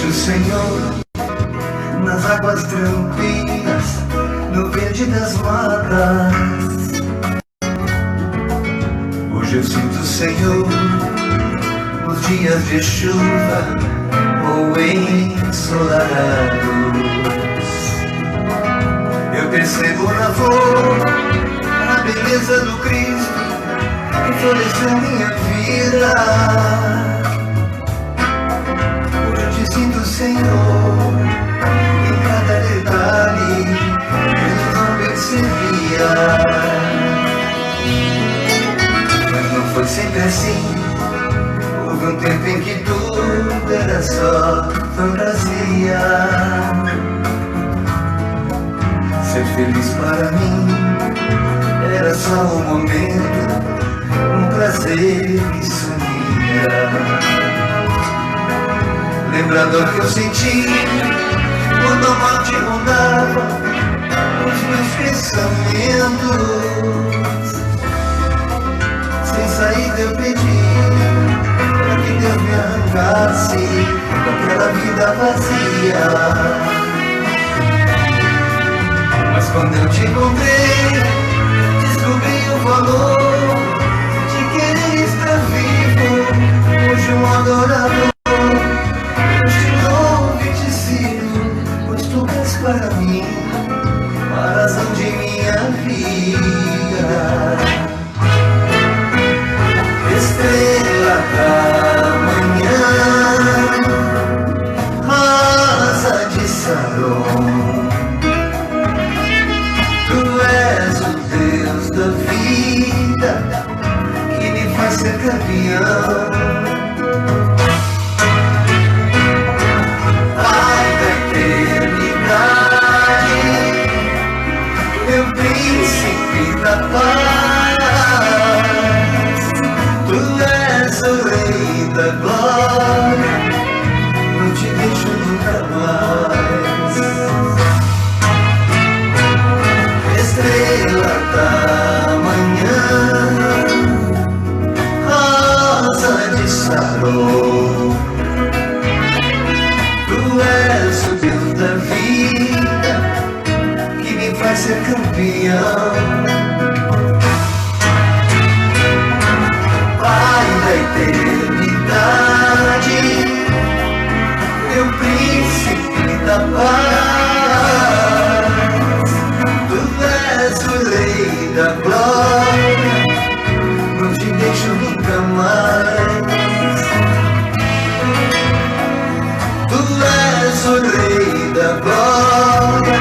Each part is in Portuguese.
o Senhor nas águas tranquilas, no verde das matas. Hoje eu sinto o Senhor nos dias de chuva ou ensolarados. Eu percebo na flor a beleza do Cristo que floresceu minha vida. Hoje eu te sinto, Senhor, em cada detalhe eu não percebia. Mas não foi sempre assim. Houve um tempo em que tudo era só fantasia. Ser feliz para mim era só um momento, um prazer que sumia. Lembra a dor que eu senti quando a morte rondava os meus pensamentos. Sem saída eu pedi para que Deus me arrancasse daquela vida vazia. Mas quando eu te encontrei, descobri o valor de querer estar vivo. Hoje um adorador, hoje louvo e te sirvo, pois tu és para mim a razão de minha vida. Estrela da manhã, rosa de Saron, da vida que me faz ser campeão. Pai da eternidade, meu príncipe da paz, tu és o rei da glória, não te deixo nunca mais. Estrela da manhã, rosa de Saron, tu és o Deus da vida que me faz ser campeão. Pai da eternidade, meu príncipe da paz, o rei da glória, não te deixo nunca mais. Tu és o rei da glória,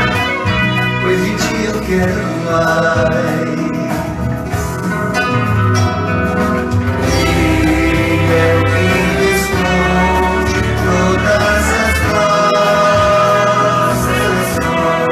pois de ti eu quero mais. Ele é quem responde todas as nossas orações.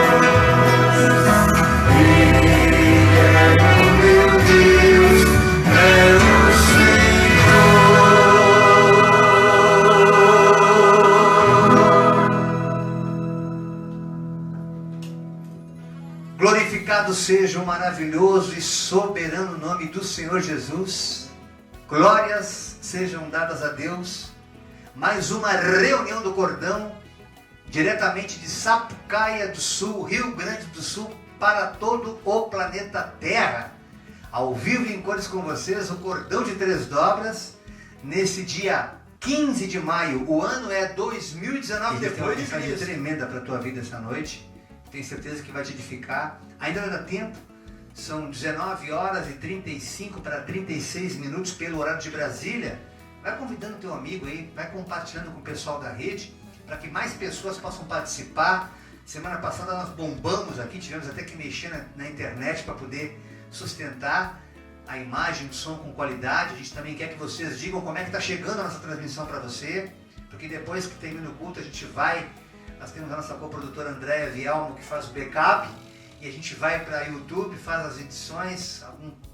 Glorificado seja o maravilhoso e soberano nome do Senhor Jesus. Glórias sejam dadas a Deus. Mais uma reunião do Cordão, diretamente de Sapucaia do Sul, Rio Grande do Sul, para todo o planeta Terra. Ao vivo em cores com vocês, o Cordão de Três Dobras, nesse dia 15 de maio. O ano é 2019, depois de uma mensagem tremenda para a tua vida essa noite. Tenho certeza que vai te edificar. Ainda não dá tempo. São 19 horas e 35 para 36 minutos pelo horário de Brasília. Vai convidando teu amigo aí, vai compartilhando com o pessoal da rede, para que mais pessoas possam participar. Semana passada nós bombamos aqui, tivemos até que mexer na internet para poder sustentar a imagem, o som com qualidade. A gente também quer que vocês digam como é que está chegando a nossa transmissão para você, porque depois que termina o culto a gente vai... Nós temos a nossa coprodutora Andréia Vielmo, que faz o backup, e a gente vai para YouTube, faz as edições,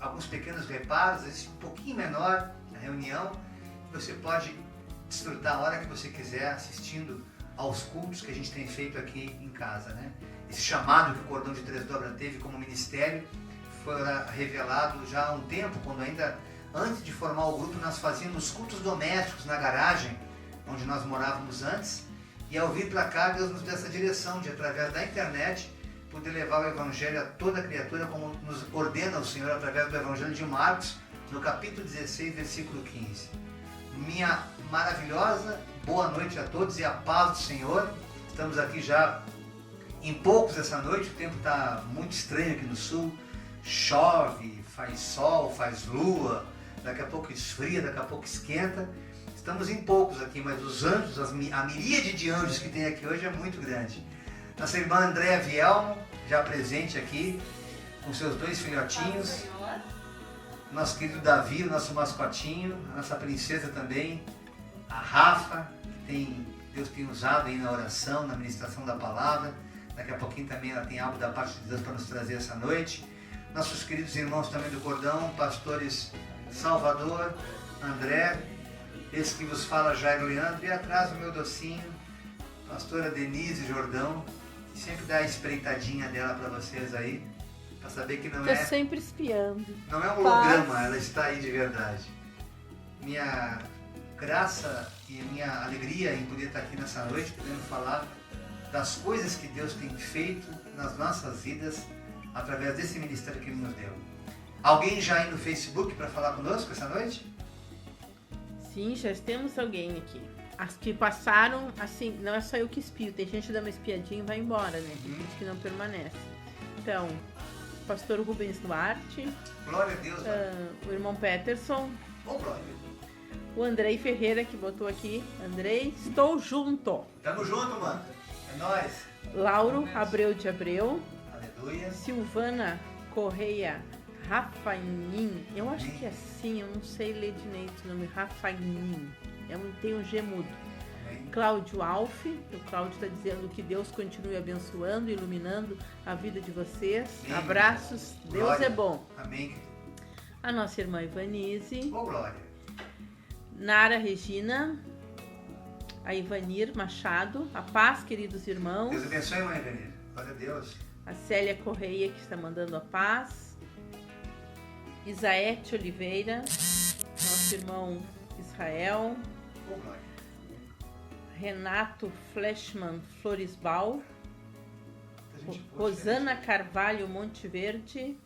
alguns pequenos reparos, esse um pouquinho menor, a reunião. Você pode desfrutar a hora que você quiser, assistindo aos cultos que a gente tem feito aqui em casa, né? Esse chamado que o Cordão de Três Dobras teve como ministério foi revelado já há um tempo, quando ainda, antes de formar o grupo, nós fazíamos cultos domésticos na garagem, onde nós morávamos antes. E ao vir para cá, Deus nos deu essa direção de, através da internet, poder levar o Evangelho a toda criatura, como nos ordena o Senhor através do Evangelho de Marcos, no capítulo 16, versículo 15. Minha maravilhosa boa noite a todos e a paz do Senhor. Estamos aqui já em poucos essa noite, o tempo está muito estranho aqui no sul, chove, faz sol, faz lua, daqui a pouco esfria, daqui a pouco esquenta. Estamos em poucos aqui, mas os anjos, a miríade de anjos que tem aqui hoje é muito grande. Nossa irmã Andréa Vielmo, já presente aqui, com seus 2 filhotinhos. Nosso querido Davi, o nosso mascotinho, a nossa princesa também, a Rafa, que Deus tem usado aí na oração, na ministração da palavra. Daqui a pouquinho também ela tem algo da parte de Deus para nos trazer essa noite. Nossos queridos irmãos também do Cordão, pastores Salvador, André, esse que vos fala, Jairo Leandro, e atrás o meu docinho, pastora Denise Jordão, que sempre dá a espreitadinha dela para vocês aí, para saber que não é... Tô sempre espiando. Não é um holograma, ela está aí de verdade. Minha graça e minha alegria em poder estar aqui nessa noite, podendo falar das coisas que Deus tem feito nas nossas vidas, através desse ministério que Ele nos deu. Alguém já aí no Facebook para falar conosco essa noite? Sim, já temos alguém aqui. As que passaram, assim, não é só eu que espio, tem gente que dá uma espiadinha e vai embora, né? Tem gente que não permanece. Então, o pastor Rubens Duarte. Glória a Deus. O irmão Peterson. Oh, glória. O Andrei Ferreira, que botou aqui. Andrei, estou junto. Tamo junto, mano. É nóis. Lauro Abreu de Abreu. Aleluia. Silvana Correia Rafainin, eu acho que é assim, eu não sei ler direito o nome, Rafainin, tem um G mudo. Amém. Cláudio Alf, o Cláudio está dizendo que Deus continue abençoando e iluminando a vida de vocês. Amém. Abraços, Deus Glória. é bom. Amém. A nossa irmã Ivanise, Oh, glória. Nara Regina, a Ivanir Machado, a paz, queridos irmãos. Deus abençoe, mãe Venir. Glória a Deus. A Célia Correia, que está mandando a paz. Isaete Oliveira, nosso irmão Israel. Oh, glória. Renato Fleshman Floresbal. A gente pode Rosana Carvalho Monteverde.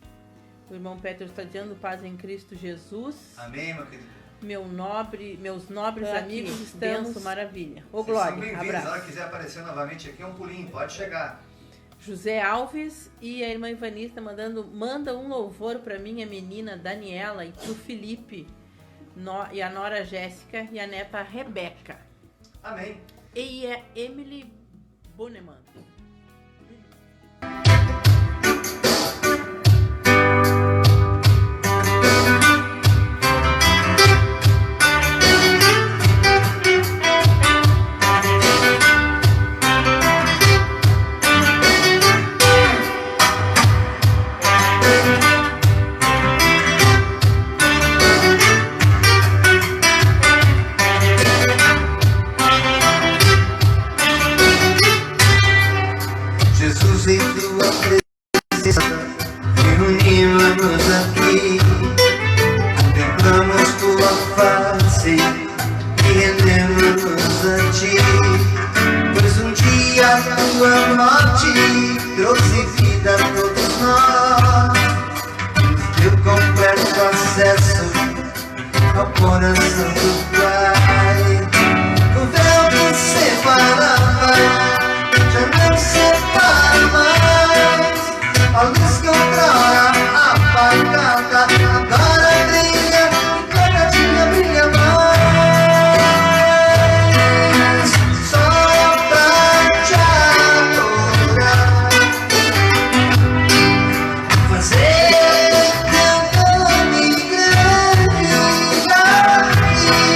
O irmão Pedro está dizendo paz em Cristo Jesus. Amém, meu querido. Meus nobres Aqui, amigos, estamos. benção, maravilha. Ô, Vocês são Glória, bem-vindos. Na hora abraço. que quiser aparecer novamente aqui, é um pulinho. Pode chegar. José Alves e a irmã Ivanista manda um louvor para minha menina Daniela e pro Felipe e a nora Jéssica e a neta Rebeca. Amém. E a Emily Boneman. Jesus, em tua presença, reunimos aqui, contemplamos tua face e rendemos a ti. Pois um dia a tua morte trouxe vida a todos nós, nos deu completo acesso ao coração do Pai. O véu que separava já não separa mais. A luz que outrora apagada agora brilha e cada dia brilha mais. Só pra te adorar, fazer teu nome grande aqui.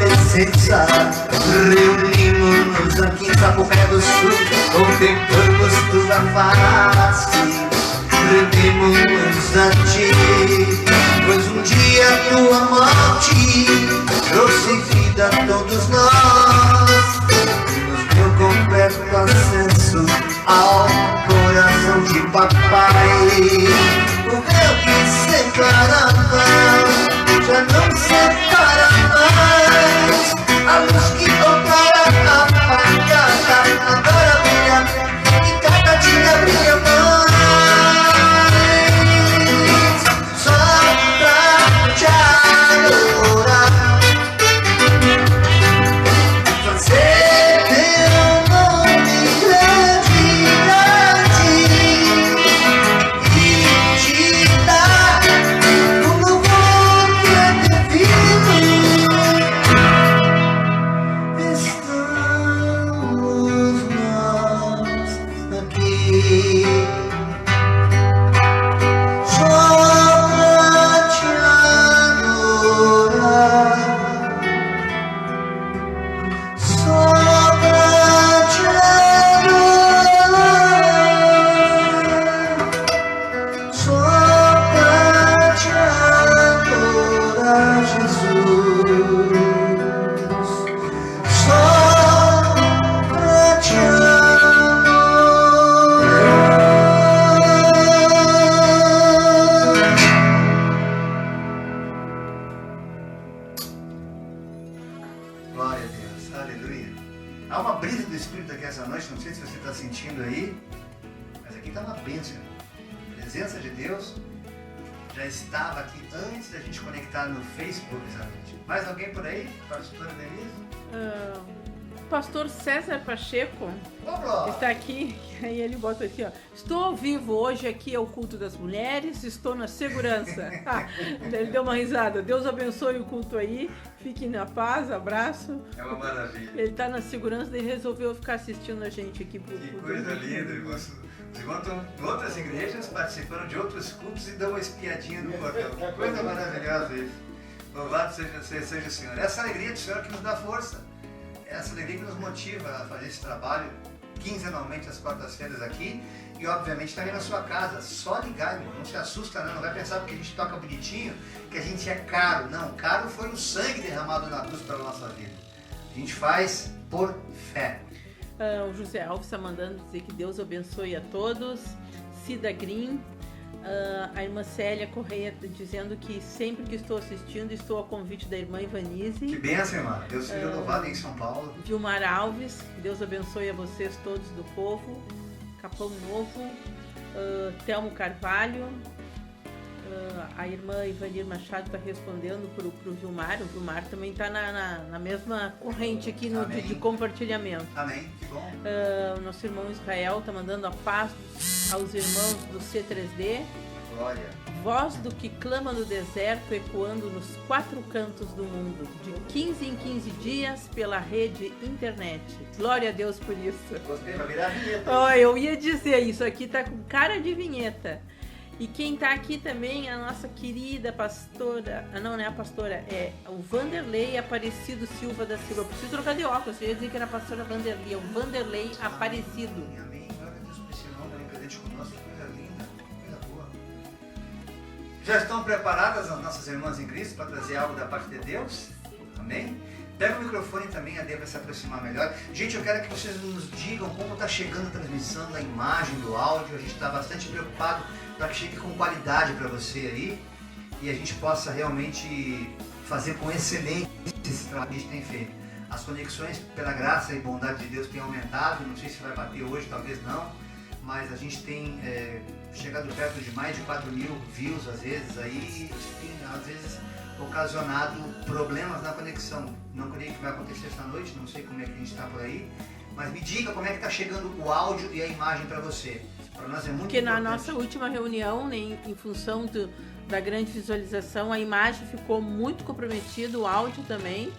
presença. Reunimos-nos aqui em Sapopé do Sul, contemplamos tua face, rendemos a ti, pois um dia tua morte trouxe vida a todos nós, nos deu completo acesso ao coração de papai. O véu que separava já não separa mais, a luz que outrora apagada agora brilha e cada dia brilha mais. Só pra te adorar, fazer teu nome grande e te dar o louvor que é devido. Estamos nós aqui só pra te adorar, só pra te adorar, só pra te adorar, Jesus, só pra te adorar. Glória a Deus, aleluia. Há uma brisa do Espírito aqui essa noite, não sei se você está sentindo aí, mas aqui está uma bênção. A presença de Deus já estava aqui antes da gente conectar no Facebook essa noite. Mais alguém por aí? Pastora Denise? Pastor César Pacheco Vamos está aqui, aí ele bota aqui, ó. Estou ao vivo hoje, aqui é o culto das mulheres, estou na segurança. Ele deu uma risada. Deus abençoe o culto aí, fiquem na paz, abraço. É uma maravilha. Ele está na segurança e resolveu ficar assistindo a gente aqui pro Que culto. coisa linda, irmãos. Os irmãos estão em outras igrejas, participando de outros cultos e dão uma espiadinha no portão. Que coisa maravilhosa isso. Louvado seja o Senhor. Essa alegria do Senhor que nos dá força. Essa alegria que nos motiva a fazer esse trabalho quinzenalmente às quartas-feiras aqui e obviamente também na sua casa. Só ligar, irmão. Não se assusta não vai pensar porque a gente toca bonitinho que a gente é caro. Não, caro foi o sangue derramado na cruz pela nossa vida. A gente faz por fé. O José Alves está mandando dizer que Deus abençoe a todos. Cida Green. A irmã Célia Correia dizendo que sempre que estou assistindo, estou a convite da irmã Ivanise. Que bênção, irmã. Deus seja louvado em São Paulo. Vilmar Alves, Deus abençoe a vocês todos do povo. Capão Novo. Telmo Carvalho. A irmã Ivanir Machado está respondendo pro Vilmar. O Vilmar também está na mesma corrente aqui de compartilhamento. Amém, que bom. O nosso irmão Israel está mandando a paz aos irmãos do C3D. Glória. Voz do que clama no deserto, ecoando nos 4 cantos do mundo, de 15 em 15 dias pela rede internet. Glória a Deus por isso. Gostei, vai virar vinheta. Eu ia dizer, isso aqui tá com cara de vinheta. E quem tá aqui também é a nossa querida pastora, não é a pastora, é o Vanderlei Aparecido Silva da Silva. Eu preciso trocar de óculos, eu ia dizer que era a pastora Vanderlei, é o Vanderlei Aparecido. Amém. Glória a Deus por esse irmão também presente conosco, coisa linda, coisa boa. Já estão preparadas as nossas irmãs em Cristo para trazer algo da parte de Deus? Amém? Pega o microfone também, a Dê vai se aproximar melhor. Gente, eu quero que vocês nos digam como está chegando a transmissão da imagem, do áudio. A gente está bastante preocupado para que chegue com qualidade para você aí e a gente possa realmente fazer com excelência esse trabalho que a gente tem feito. As conexões, pela graça e bondade de Deus, têm aumentado. Não sei se vai bater hoje, talvez não, mas a gente tem chegado perto de mais de 4.000 views às vezes aí, isso tem às vezes ocasionado problemas na conexão. Não creio que vai acontecer esta noite, não sei como é que a gente está por aí, mas me diga como é que está chegando o áudio e a imagem para você. Para nós é muito Porque importante. na nossa última reunião, né, em função da grande visualização, a imagem ficou muito comprometida, o áudio também.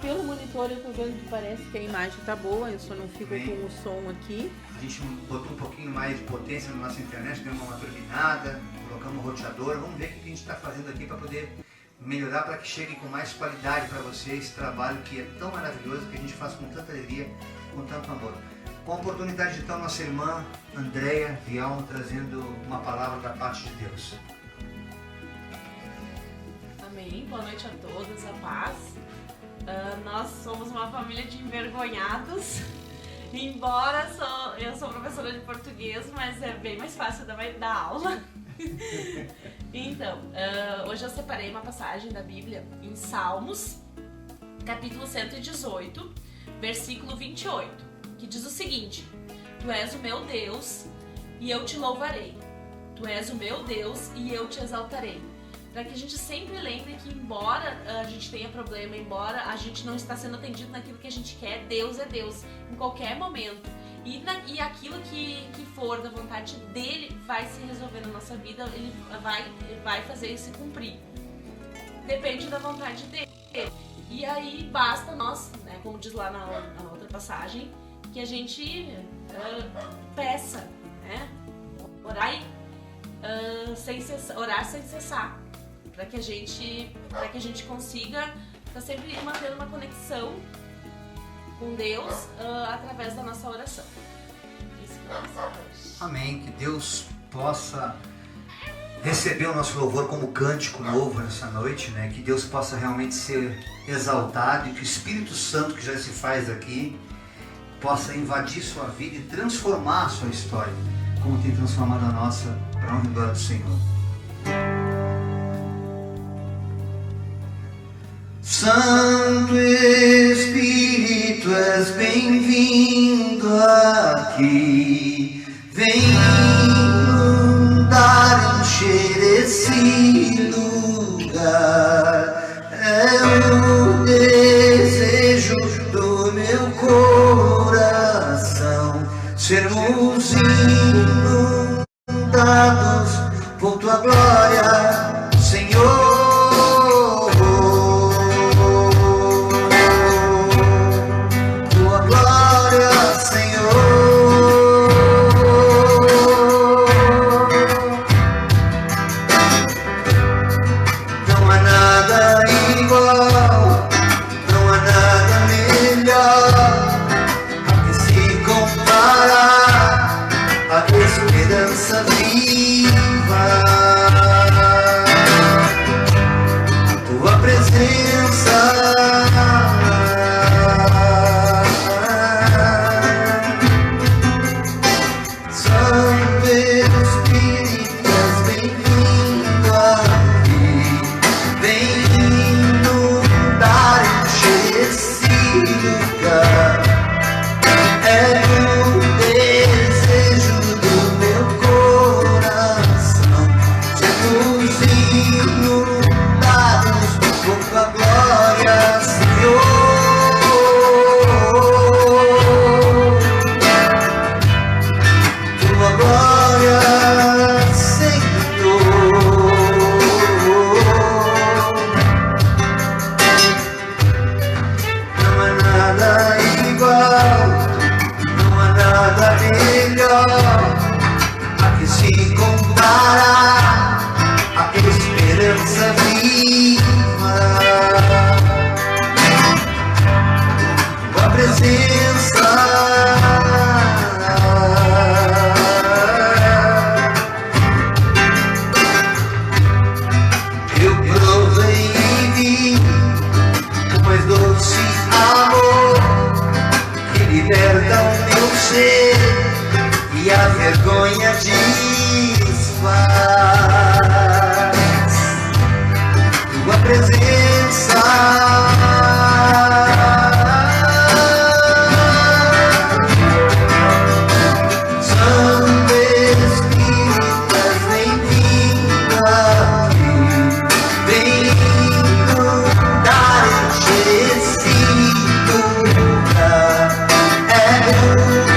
Pelo monitor eu tô vendo que parece que a imagem tá boa, eu só não fico com o som aqui. A gente botou um pouquinho mais de potência na nossa internet, deu uma turbinada, colocamos um roteador, vamos ver o que a gente está fazendo aqui para poder melhorar para que chegue com mais qualidade para você esse trabalho que é tão maravilhoso, que a gente faz com tanta alegria, com tanto amor. Com a oportunidade de estar nossa irmã Andréia Vial trazendo uma palavra da parte de Deus. Amém. Boa noite a todos, a paz. Nós somos uma família de envergonhados. Embora eu sou professora de português, mas é bem mais fácil dar aula. Então, hoje eu separei uma passagem da Bíblia em Salmos, capítulo 118, versículo 28, que diz o seguinte: Tu és o meu Deus e eu te louvarei. Tu és o meu Deus e eu te exaltarei. Para que a gente sempre lembre que, embora a gente tenha problema, embora a gente não está sendo atendido naquilo que a gente quer, Deus é Deus em qualquer momento. E aquilo que for da vontade dele vai se resolver na nossa vida, ele vai fazer isso se cumprir. Depende da vontade dele. E aí basta nós, né, como diz lá na outra passagem, que a gente peça, né, orar sem cessar. Para que a gente consiga estar sempre mantendo uma conexão com Deus através da nossa oração. Isso que nós. Amém. Que Deus possa receber o nosso louvor como cântico novo nessa noite, né? Que Deus possa realmente ser exaltado e que o Espírito Santo que já se faz aqui possa invadir sua vida e transformar a sua história, como tem transformado a nossa, para a honra e glória do Senhor. Santo Espírito, és bem-vindo aqui. Vem inundar, encher esse lugar. É o desejo do meu coração sermos inundados por tua glória, Senhor.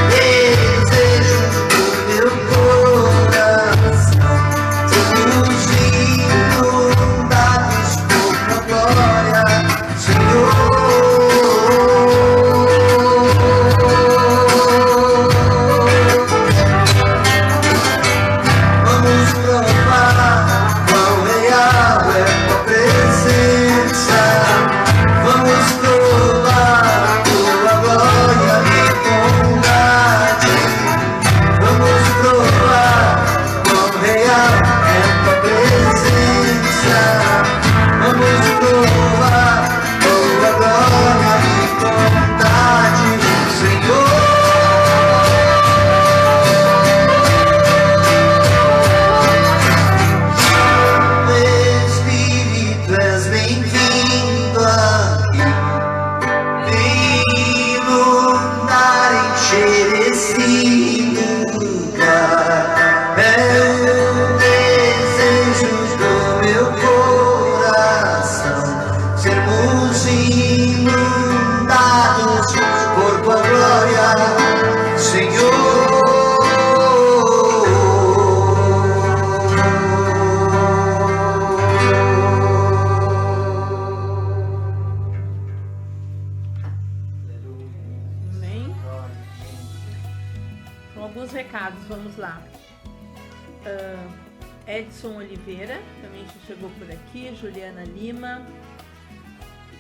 Desejo do meu corpo. alguns recados, vamos lá. Edson Oliveira também chegou por aqui, Juliana Lima,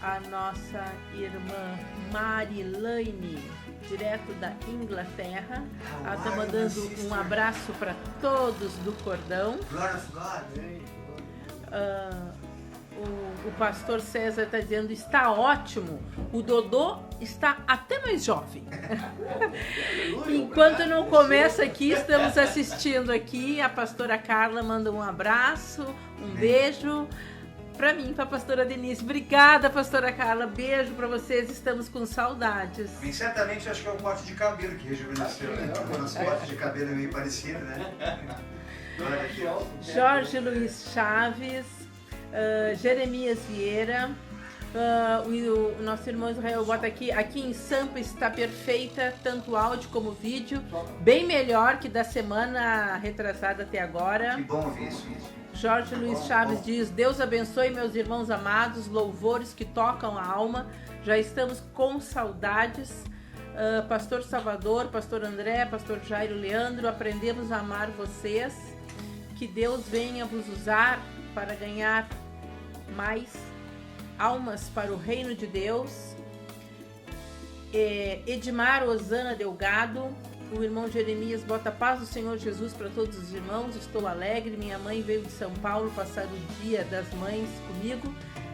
a nossa irmã Marilane, direto da Inglaterra. Ela está mandando um abraço para todos do Cordão. O pastor César está dizendo, está ótimo, o Dodô está até mais jovem. Enquanto não começa aqui, estamos assistindo aqui, a pastora Carla manda um abraço, um beijo para mim, para a pastora Denise. Obrigada, pastora Carla, beijo para vocês, estamos com saudades. E certamente acho que é o corte de cabelo que rejuvenesceu, né? O nosso corte de cabelo é meio parecido, né? Jorge Luiz Chaves, Jeremias Vieira, o nosso irmão Israel bota aqui em Sampa está perfeita, tanto áudio como vídeo, bem melhor que da semana retrasada até agora. Que bom ouvir isso. Jorge Luiz Chaves diz, Deus abençoe meus irmãos amados, louvores que tocam a alma, já estamos com saudades. Pastor Salvador, Pastor André, Pastor Jairo Leandro, aprendemos a amar vocês, que Deus venha vos usar para ganhar mais almas para o reino de Deus. Edmar Osana Delgado, o irmão Jeremias bota paz do Senhor Jesus para todos os irmãos, estou alegre, minha mãe veio de São Paulo passar o dia das mães comigo,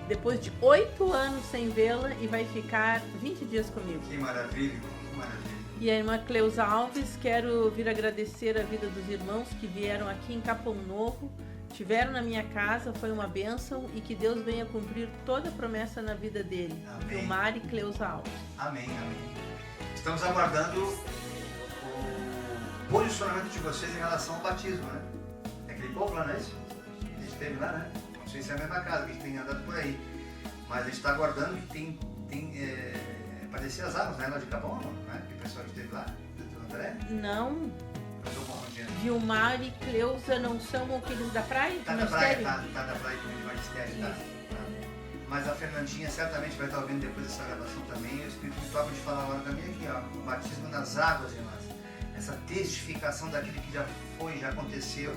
depois de 8 anos sem vê-la e vai ficar 20 dias comigo. Que maravilha, que maravilha. E a irmã Cleusa Alves, quero vir agradecer a vida dos irmãos que vieram aqui em Capão Novo, tiveram na minha casa, foi uma bênção e que Deus venha cumprir toda a promessa na vida dele. Vilmar e Cleusa Alves. Amém, amém. Estamos aguardando o posicionamento de vocês em relação ao batismo, né? É aquele povo lá, não é isso? A gente esteve lá, né? Não sei se é a mesma casa, que a gente tem andado por aí. Mas a gente está aguardando que tem parecia as águas, né? Lá de Capão, não é? Que o pessoal que esteve lá, do André. Não. Vilmar e Cleusa não são aqueles da praia? Tá da praia, tá da praia também de magistério, tá. Mas a Fernandinha certamente vai estar ouvindo depois dessa gravação também. O Espírito me toca de falar agora também aqui, ó. O batismo nas águas, irmãs. Essa testificação daquilo que já foi, já aconteceu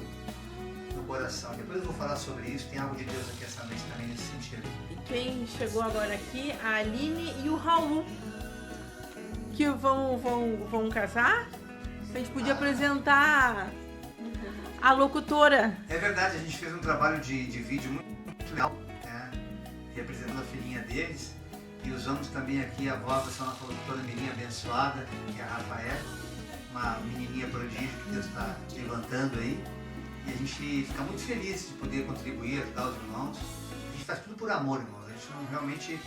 no coração. Depois eu vou falar sobre isso. Tem algo de Deus aqui essa noite também nesse sentido. E quem chegou agora aqui, a Aline e o Raul, que vão casar. A gente podia apresentar a locutora. É verdade, a gente fez um trabalho de vídeo muito legal, né? Representando a filhinha deles. E usamos também aqui a voz dessa nossa locutora Mirinha abençoada, que é a Rafael, uma menininha prodígio que Deus está levantando aí. E a gente fica muito feliz de poder contribuir, ajudar os irmãos. A gente faz tudo por amor, irmãos. A gente realmente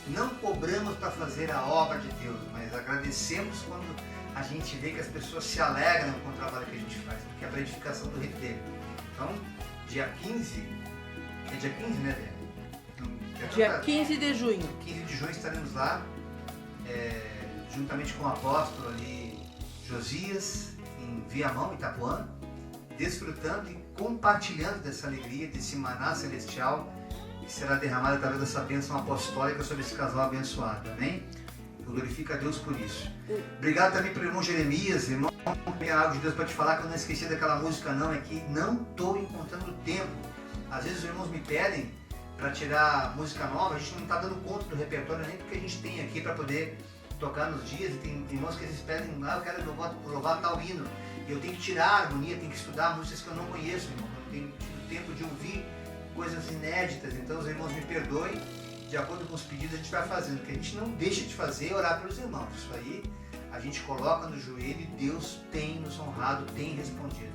não cobramos para fazer a obra de Deus, mas agradecemos quando a gente vê que as pessoas se alegram com o trabalho que a gente faz, porque é para a edificação do reino dele. Então, dia 15, é dia 15, né, velho? Dia 15 de junho. 15 de junho estaremos lá, juntamente com o apóstolo ali, Josias, em Viamão, Itapuã, desfrutando e compartilhando dessa alegria, desse maná celestial que será derramado através dessa bênção apostólica sobre esse casal abençoado, amém? Eu glorifico a Deus por isso. Obrigado também pelo irmão Jeremias, irmão, tem algo de Deus para te falar que eu não esqueci daquela música não, é que não estou encontrando tempo. Às vezes os irmãos me pedem para tirar música nova, a gente não está dando conta do repertório nem porque a gente tem aqui para poder tocar nos dias, e tem irmãos que eles pedem, eu quero louvar tal hino, e eu tenho que tirar a harmonia, tenho que estudar músicas que eu não conheço, irmão, eu não tenho tido tempo de ouvir coisas inéditas, então os irmãos me perdoem, de acordo com os pedidos a gente vai fazendo, o que a gente não deixa de fazer é orar pelos irmãos, isso aí a gente coloca no joelho e Deus tem nos honrado, tem respondido.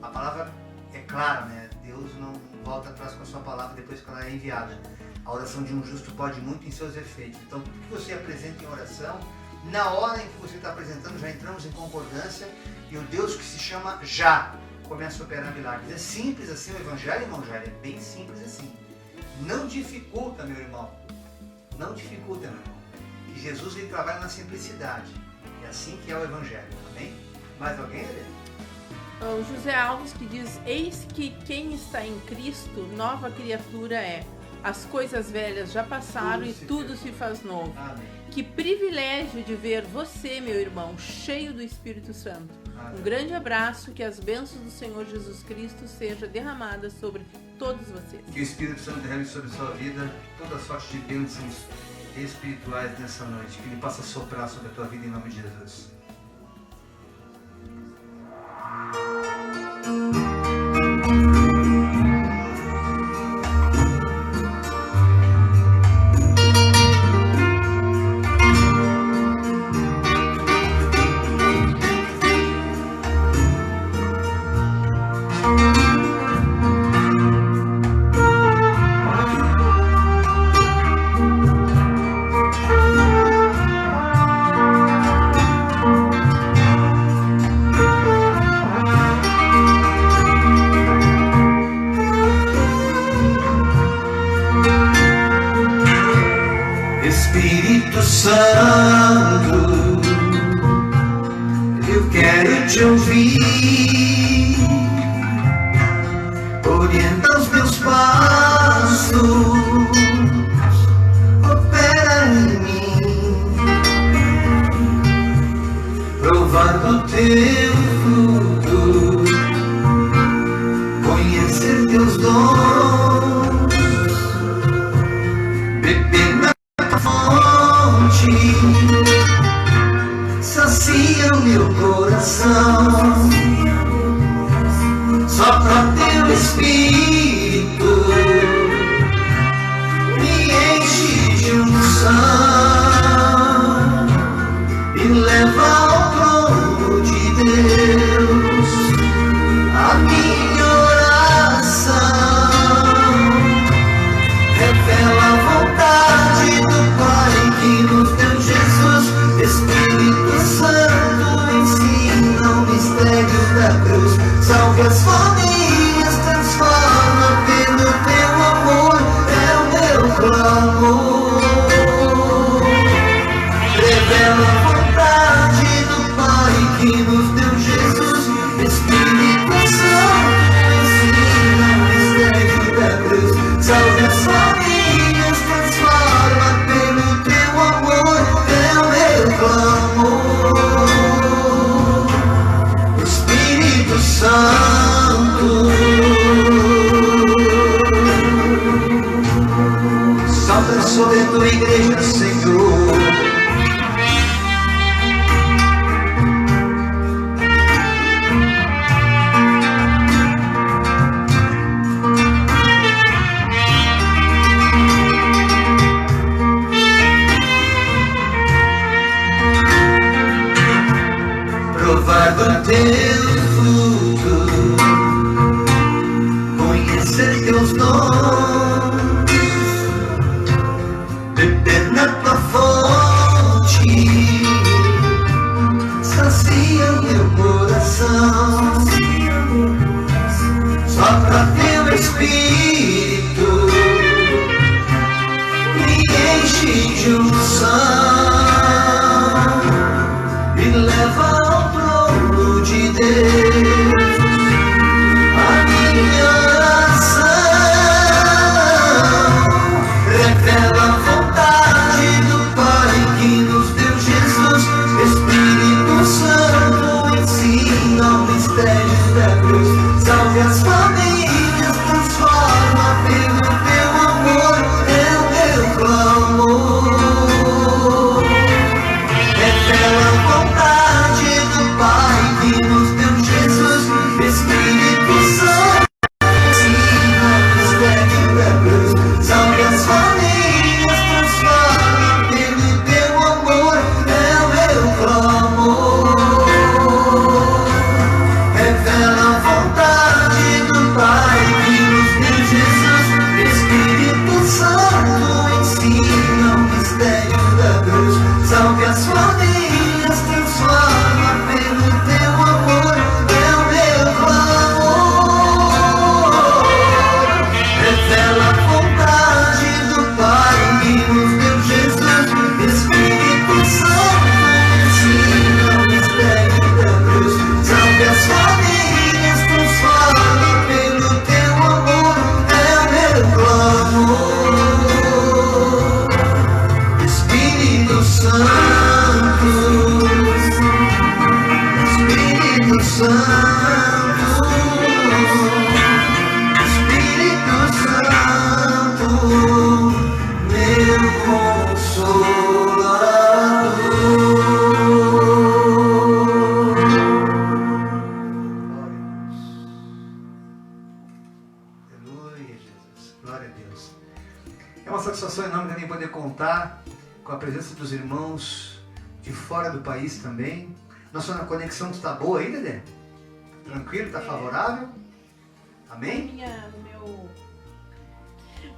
A palavra é clara, né? Deus não volta atrás com a sua palavra depois que ela é enviada. A oração de um justo pode muito em seus efeitos. Então, tudo que você apresenta em oração, na hora em que você está apresentando, já entramos em concordância e o Deus que se chama Já começa a operar milagres. É simples assim o Evangelho, irmão Jair, é bem simples assim. Não dificulta, meu irmão. Não dificulta, meu irmão. Que Jesus ele trabalha na simplicidade. É assim que é o Evangelho. Amém? Mais alguém, Helena? O José Alves que diz, eis que quem está em Cristo, nova criatura é. As coisas velhas já passaram e tudo se faz novo. Amém. Que privilégio de ver você, meu irmão, cheio do Espírito Santo. Um grande abraço, que as bênçãos do Senhor Jesus Cristo sejam derramadas sobre todos vocês. Que o Espírito Santo derrame sobre a sua vida toda sorte de bênçãos espirituais nessa noite. Que Ele possa soprar sobre a tua vida em nome de Jesus. Espírito Santo, eu quero te ouvir, orienta os meus passos, opera em mim, provar do teu fruto, conhecer teus dons, beber na fonte, sacia o meu coração, sopra teu Espírito, me enche de unção e leva ao trono de Deus a minha oração, revela a vontade do Pai que nos deu Jesus. Espírito Santo, ensina o mistério da cruz, salve as famílias, transforma pelo teu amor, é o meu clamor, revela a vontade do Pai que nos deu Jesus. Espírito Santo, ensina o mistério da cruz, salve as famílias, transforma pelo teu amor, é o meu clamor. Espírito Santo, salve sobre a tua igreja, Senhor. Provar do teu fruto, conhecer teus dons, beber na tua fonte, sacia o meu coração, sopra teu Espírito, me enche de unção e leva ao trono de Deus a minha oração, revela a vontade do Pai que nos deu Jesus. Espírito Santo, ensina o mistério da cruz, salve as famílias, transforma pelo teu amor, é o meu clamor, revela a vontade do Pai que nos deu Jesus. Espírito Santo, ensina o mistério da cruz, salve as famílias, transforma pelo teu amor, é o meu clamor, revela a vontade do Pai que nos deu Jesus. Espírito Santo, ensina o mistério da cruz, salve as famílias, transforma pelo teu amor, é o meu clamor, revela a vontade do Pai que nos deu Jesus. Espírito Santo, ensina o mistério da cruz, salve as famílias, transforma pelo teu amor, é o meu clamor. Espírito Santo, Espírito presença dos irmãos de fora do país também. Nossa conexão está boa aí, Dedé? Tranquilo? Está favorável? Amém?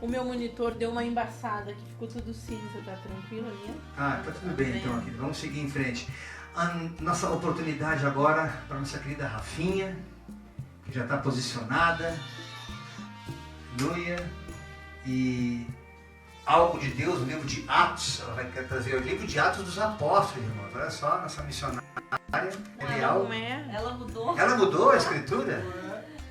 O meu monitor deu uma embaçada, que ficou tudo cinza, tá tranquilo ali? Ah, tá tudo bem então aqui. Vamos seguir em frente. A nossa oportunidade agora para nossa querida Rafinha, que já está posicionada. Aleluia. E algo de Deus, o livro de Atos, ela vai querer trazer o livro de Atos dos Apóstolos, irmãos. Olha só, nossa missionária. Ela mudou. Ela mudou a escritura?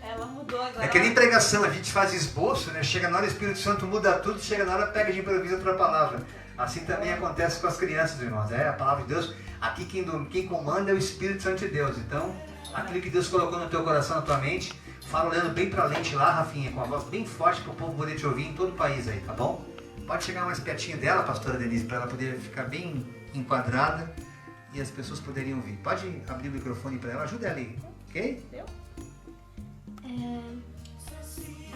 Ela mudou agora. É que nem pregação, a gente faz esboço, né? Chega na hora o Espírito Santo muda tudo, chega na hora pega de improviso outra palavra. Assim também acontece com as crianças, irmãos. É a palavra de Deus. Aqui quem comanda é o Espírito Santo de Deus. Então, aquilo que Deus colocou no teu coração, na tua mente, fala olhando bem pra lente lá, Rafinha, com a voz bem forte para o povo poder te ouvir em todo o país aí, tá bom? Pode chegar mais pertinho dela, pastora Denise, para ela poder ficar bem enquadrada e as pessoas poderem ouvir. Pode abrir o microfone para ela, ajuda ela aí, ok?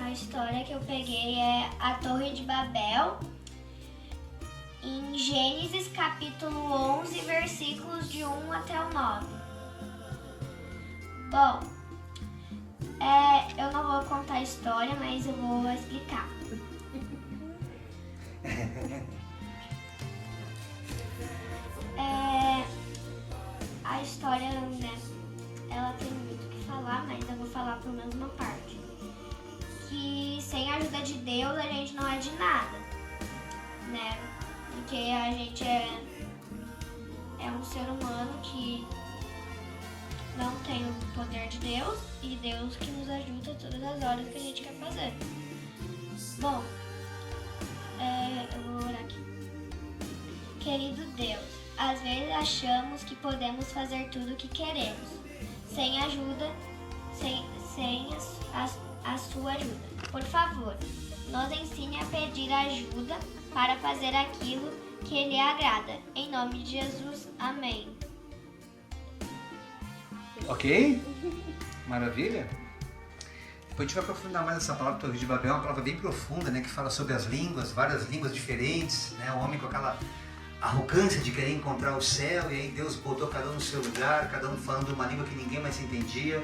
A história que eu peguei é a Torre de Babel, em Gênesis capítulo 11, versículos de 1 até o 9. Bom, eu não vou contar a história, mas eu vou explicar. A história, né, ela tem muito o que falar, mas eu vou falar pelo menos uma parte. Que sem a ajuda de Deus a gente não é de nada, né? Porque a gente é um ser humano que não tem o poder de Deus e Deus que nos ajuda todas as horas que a gente quer fazer. Bom, eu vou orar aqui. Querido Deus, às vezes achamos que podemos fazer tudo o que queremos, sem ajuda, sem a sua ajuda. Por favor, nos ensine a pedir ajuda para fazer aquilo que lhe agrada. Em nome de Jesus, amém. Ok? Maravilha? Depois a gente vai aprofundar mais essa palavra Torre de Babel, é uma palavra bem profunda, né? Que fala sobre as línguas, várias línguas diferentes, né? O homem com aquela arrogância de querer encontrar o céu, e aí Deus botou cada um no seu lugar, cada um falando uma língua que ninguém mais entendia.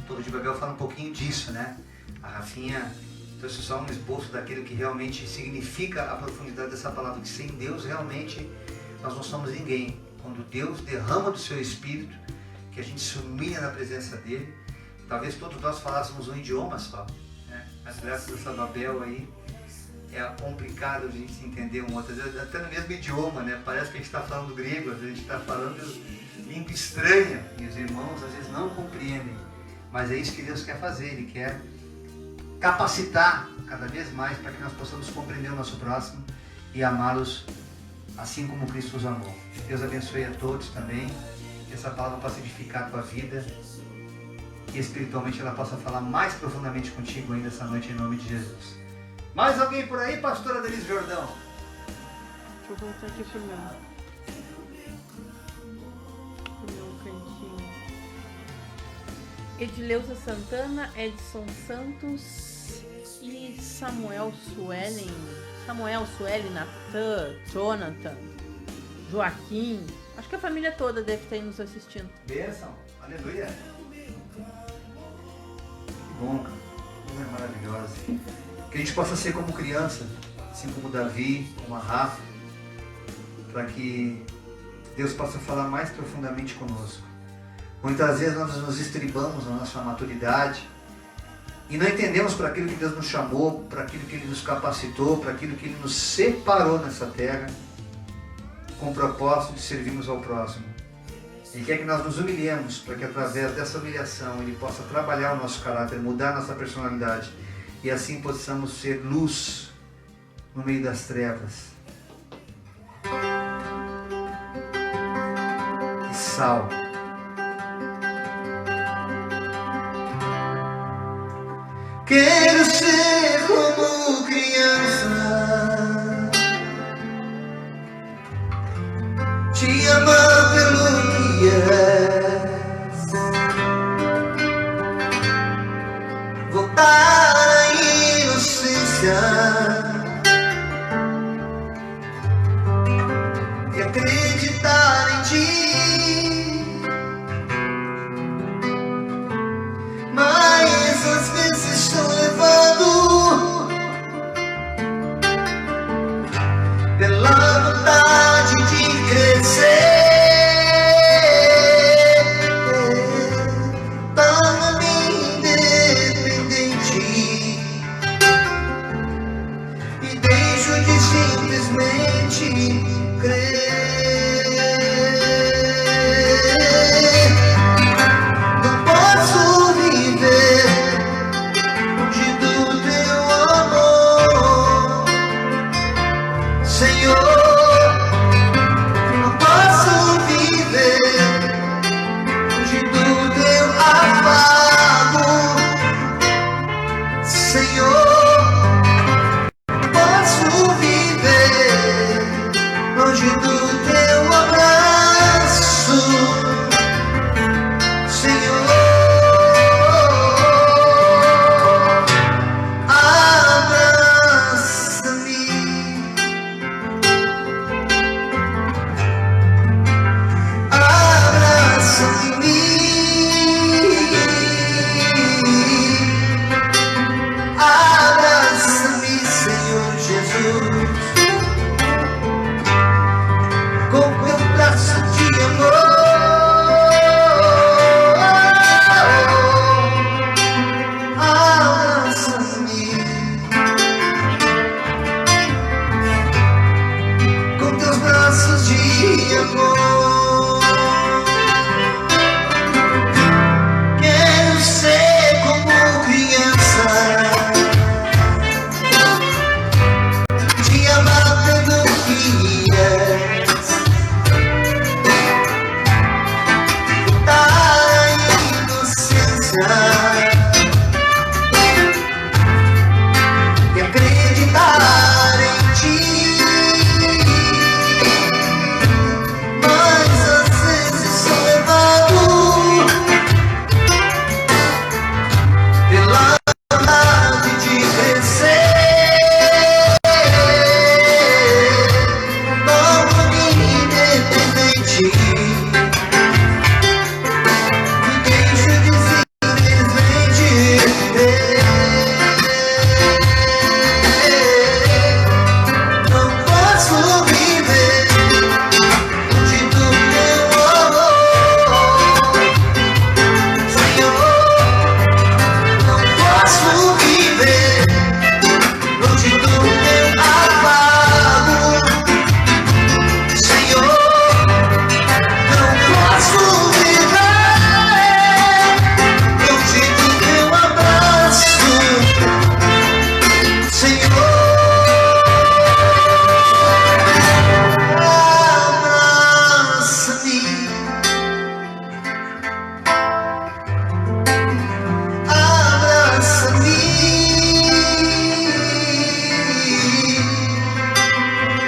Torre de Babel fala um pouquinho disso, né? A Rafinha trouxe só um esboço daquilo que realmente significa a profundidade dessa palavra, que sem Deus realmente nós não somos ninguém. Quando Deus derrama do seu Espírito, que a gente se humilha na presença dele, talvez todos nós falássemos um idioma só, né? Mas graças a essa Babel aí, é complicado a gente se entender um outro, até no mesmo idioma, né? Parece que a gente está falando grego, às vezes a gente está falando língua estranha, e os irmãos às vezes não compreendem, mas é isso que Deus quer fazer, Ele quer capacitar cada vez mais para que nós possamos compreender o nosso próximo e amá-los assim como Cristo os amou. Deus abençoe a todos também, que essa palavra possa edificar a tua vida e espiritualmente ela possa falar mais profundamente contigo ainda essa noite em nome de Jesus. Mais alguém por aí, pastora Denise Jordão? Deixa eu voltar aqui pro meu cantinho. Edileuza Santana, Edson Santos e Samuel Suelen, Natan, Jonathan, Joaquim. Acho que a família toda deve estar aí nos assistindo. Bênção, aleluia. Que bom, cara. Coisa maravilhosa. Que a gente possa ser como criança, assim como Davi, como a Rafa, para que Deus possa falar mais profundamente conosco. Muitas vezes nós nos estribamos na nossa maturidade e não entendemos para aquilo que Deus nos chamou, para aquilo que Ele nos capacitou, para aquilo que Ele nos separou nessa terra, com o propósito de servirmos ao próximo. Ele quer que nós nos humilhemos, para que através dessa humilhação Ele possa trabalhar o nosso caráter, mudar a nossa personalidade, e assim possamos ser luz no meio das trevas. E sal. Quero ser como criança, te amar pelo que és, voltar à inocência e amor. Quero ser como criança, te amar pelo que és, dar a inocência e acreditar em ti. Mas às vezes sou levado pela vontade de crescer, novo e independente. Me deixo de simplesmente viver. Não posso viver longe do teu amor, Senhor. Não posso viver longe do teu afago, Senhor. Não posso viver longe do teu abraço, Senhor. Abraça-me,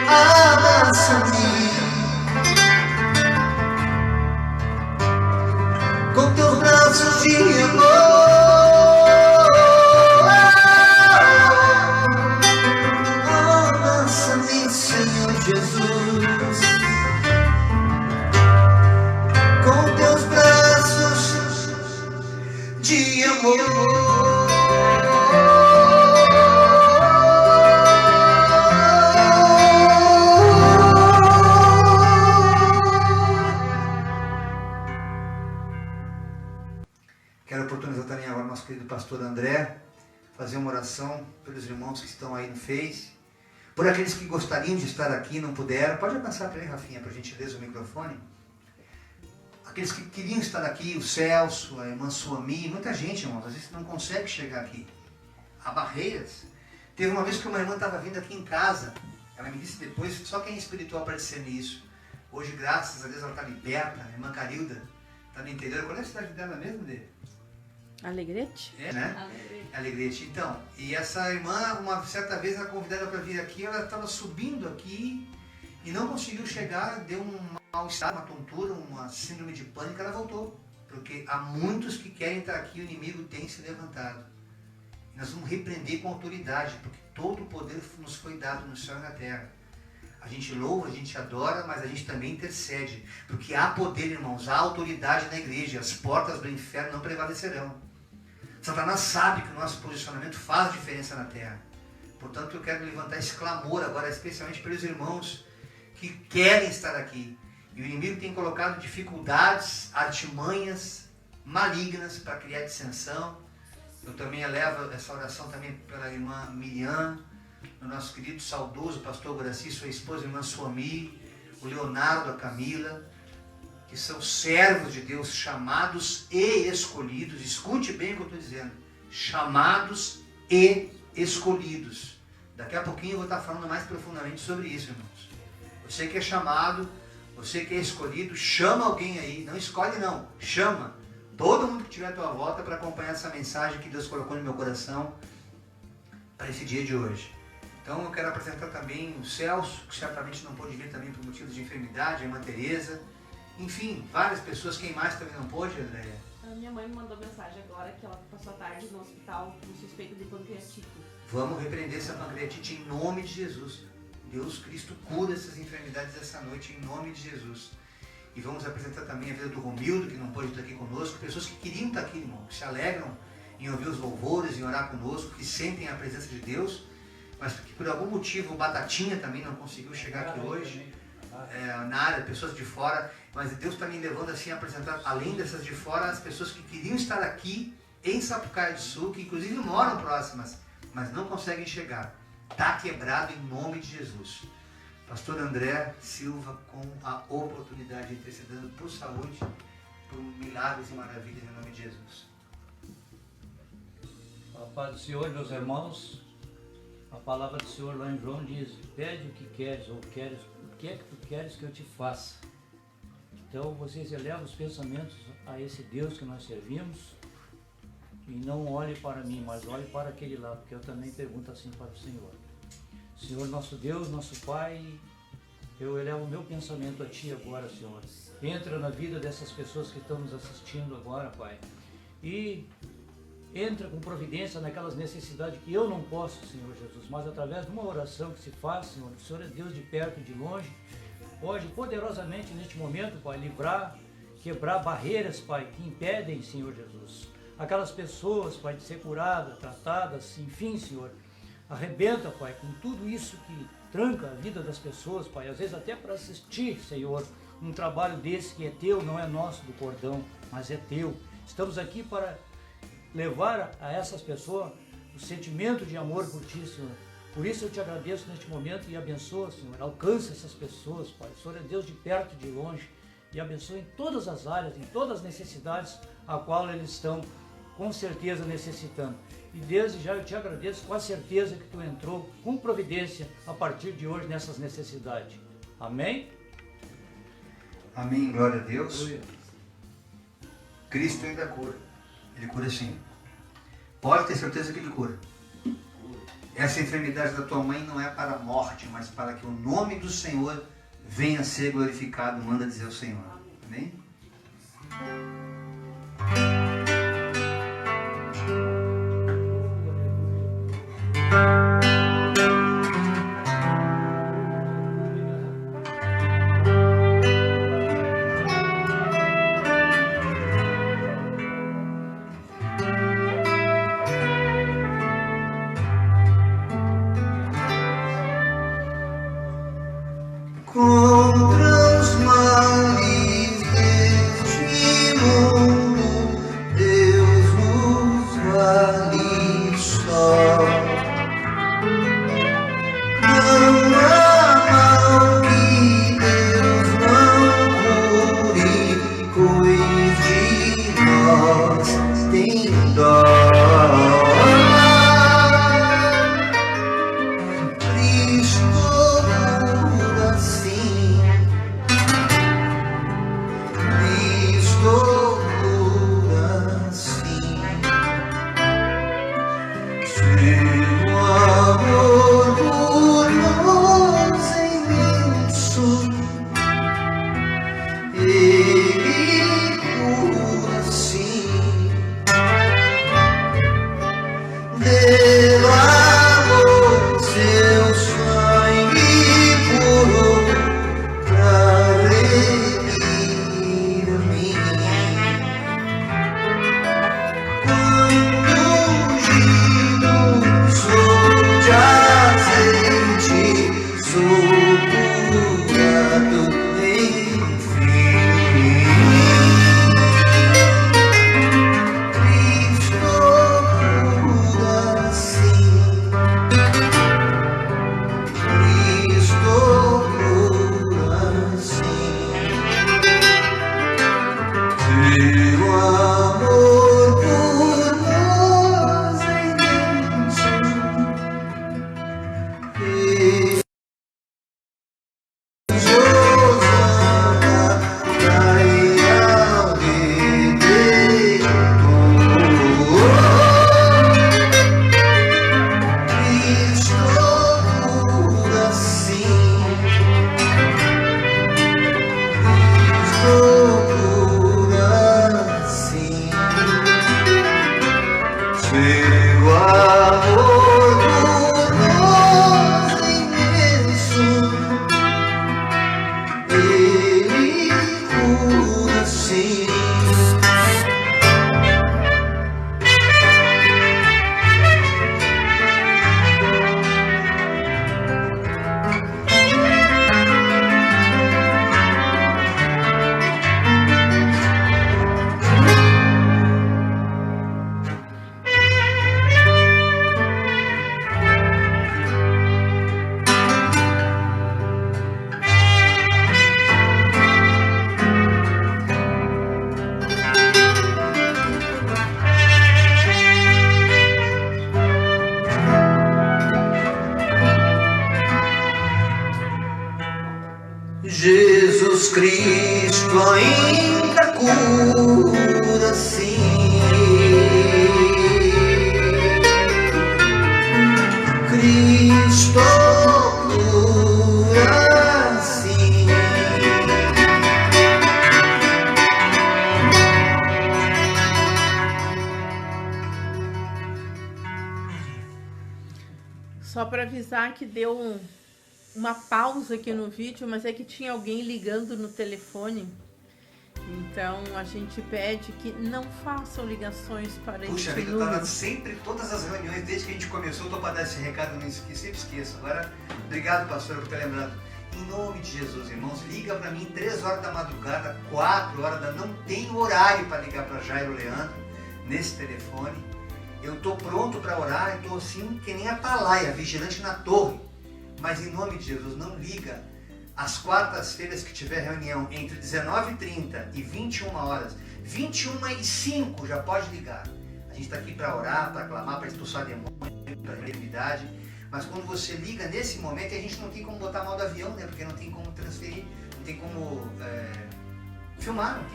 abraça-me, com teus braços de amor. Abraça-me, Senhor Jesus, com teus braços de amor. Quero oportunizar também agora nosso querido pastor André, fazer uma oração pelos irmãos que estão aí no Face, por aqueles que gostariam de estar aqui e não puderam. Pode avançar para aí, Rafinha, por gentileza, o microfone. Aqueles que queriam estar aqui, o Celso, a irmã Suami, muita gente, irmãos, às vezes não consegue chegar aqui. Há barreiras. Teve uma vez que uma irmã estava vindo aqui em casa, ela me disse depois, só quem é espiritual para discernir isso. Hoje, graças a Deus, ela está liberta, a irmã Carilda, está no interior. Qual é a cidade dela mesmo, dele? Alegrete? É, né? Alegrete. Então, e essa irmã, uma certa vez, ela convidada para vir aqui, ela estava subindo aqui e não conseguiu chegar, deu um mal-estar, uma tontura, uma síndrome de pânico, ela voltou. Porque há muitos que querem estar aqui, o inimigo tem se levantado. E nós vamos repreender com autoridade, porque todo o poder nos foi dado no céu e na terra. A gente louva, a gente adora, mas a gente também intercede. Porque há poder, irmãos, há autoridade na igreja, as portas do inferno não prevalecerão. Satanás sabe que o nosso posicionamento faz diferença na terra. Portanto, eu quero levantar esse clamor agora, especialmente pelos irmãos que querem estar aqui. E o inimigo tem colocado dificuldades, artimanhas malignas para criar dissensão. Eu também elevo essa oração também pela irmã Miriam, o nosso querido saudoso pastor Guaraci, sua esposa, a irmã Suami, o Leonardo, a Camila, que são servos de Deus, chamados e escolhidos. Escute bem o que eu estou dizendo. Chamados e escolhidos. Daqui a pouquinho eu vou estar falando mais profundamente sobre isso, irmãos. Você que é chamado, você que é escolhido, chama alguém aí. Não escolhe não, chama. Todo mundo que estiver à tua volta para acompanhar essa mensagem que Deus colocou no meu coração para esse dia de hoje. Então eu quero apresentar também o Celso, que certamente não pôde vir também por motivos de enfermidade, a irmã Tereza. Enfim, várias pessoas. Quem mais também não pôde, Andréia? A minha mãe me mandou mensagem agora que ela passou a tarde no hospital com suspeita de pancreatite. Vamos repreender essa pancreatite em nome de Jesus. Deus Cristo cura essas enfermidades essa noite em nome de Jesus. E vamos apresentar também a vida do Romildo, que não pôde estar aqui conosco. Pessoas que queriam estar aqui, irmão, que se alegram em ouvir os louvores, em orar conosco, que sentem a presença de Deus, mas que por algum motivo o Batatinha também não conseguiu chegar aqui hoje. Na área, pessoas de fora, mas Deus está me levando assim a apresentar, além dessas de fora, as pessoas que queriam estar aqui em Sapucaia do Sul, que inclusive moram próximas, mas não conseguem chegar. Está quebrado em nome de Jesus. Pastor André Silva, com a oportunidade de intercedendo por saúde, por milagres e maravilhas em nome de Jesus. A paz do Senhor, meus irmãos. A palavra do Senhor lá em João diz: pede o que queres, ou queres, o que é que tu queres que eu te faça. Então vocês elevam os pensamentos a esse Deus que nós servimos e não olhe para mim, mas olhe para aquele lá, porque eu também pergunto assim para o Senhor. Senhor, nosso Deus, nosso Pai, eu elevo o meu pensamento a Ti agora, Senhor. Entra na vida dessas pessoas que estão nos assistindo agora, Pai, e entra com providência naquelas necessidades que eu não posso, Senhor Jesus, mas através de uma oração que se faz, Senhor, o Senhor é Deus de perto e de longe, pode poderosamente neste momento, Pai, livrar, quebrar barreiras, Pai, que impedem, Senhor Jesus, aquelas pessoas, Pai, de ser curadas, tratadas, enfim, Senhor, arrebenta, Pai, com tudo isso que tranca a vida das pessoas, Pai, às vezes até para assistir, Senhor, um trabalho desse que é Teu, não é nosso do cordão, mas é Teu. Estamos aqui para levar a essas pessoas o sentimento de amor por Ti, Senhor. Por isso eu Te agradeço neste momento e abençoa, Senhor. Alcança essas pessoas, Pai. O Senhor é Deus de perto e de longe. E abençoa em todas as áreas, em todas as necessidades a qual eles estão com certeza necessitando. E desde já eu Te agradeço com a certeza que Tu entrou com providência a partir de hoje nessas necessidades. Amém? Amém, glória a Deus. Cristo ainda cura. Ele cura sim. Pode ter certeza que Ele cura. Essa enfermidade da tua mãe não é para a morte, mas para que o nome do Senhor venha a ser glorificado, manda dizer o Senhor. Amém? Contra os males deste mundo, Deus nos vale só. Cristo ainda cura, sim. Cristo cura, sim. Só para avisar que deu uma pausa aqui no vídeo, mas é que tinha alguém ligando no telefone. Então a gente pede que não façam ligações para Puxa este vida, eu tava número. sempre, todas as reuniões, desde que a gente começou, eu tô para dar esse recado, não esqueço, sempre esqueço. Agora, obrigado, pastor, por ter lembrado. Em nome de Jesus, irmãos, liga para mim 3 horas da madrugada, 4 horas da... Não tem horário para ligar para Jairo Leandro nesse telefone. Eu tô pronto para orar, eu tô assim que nem Atalaia, vigilante na torre. Mas em nome de Jesus, não liga. Às quartas-feiras que tiver reunião entre 19h30 e 21 horas, 21h05 já pode ligar. A gente está aqui para orar, para clamar, para expulsar demônios, para enfermidade. Mas quando você liga nesse momento, a gente não tem como botar mal do avião, né? Porque não tem como transferir, não tem como filmar, não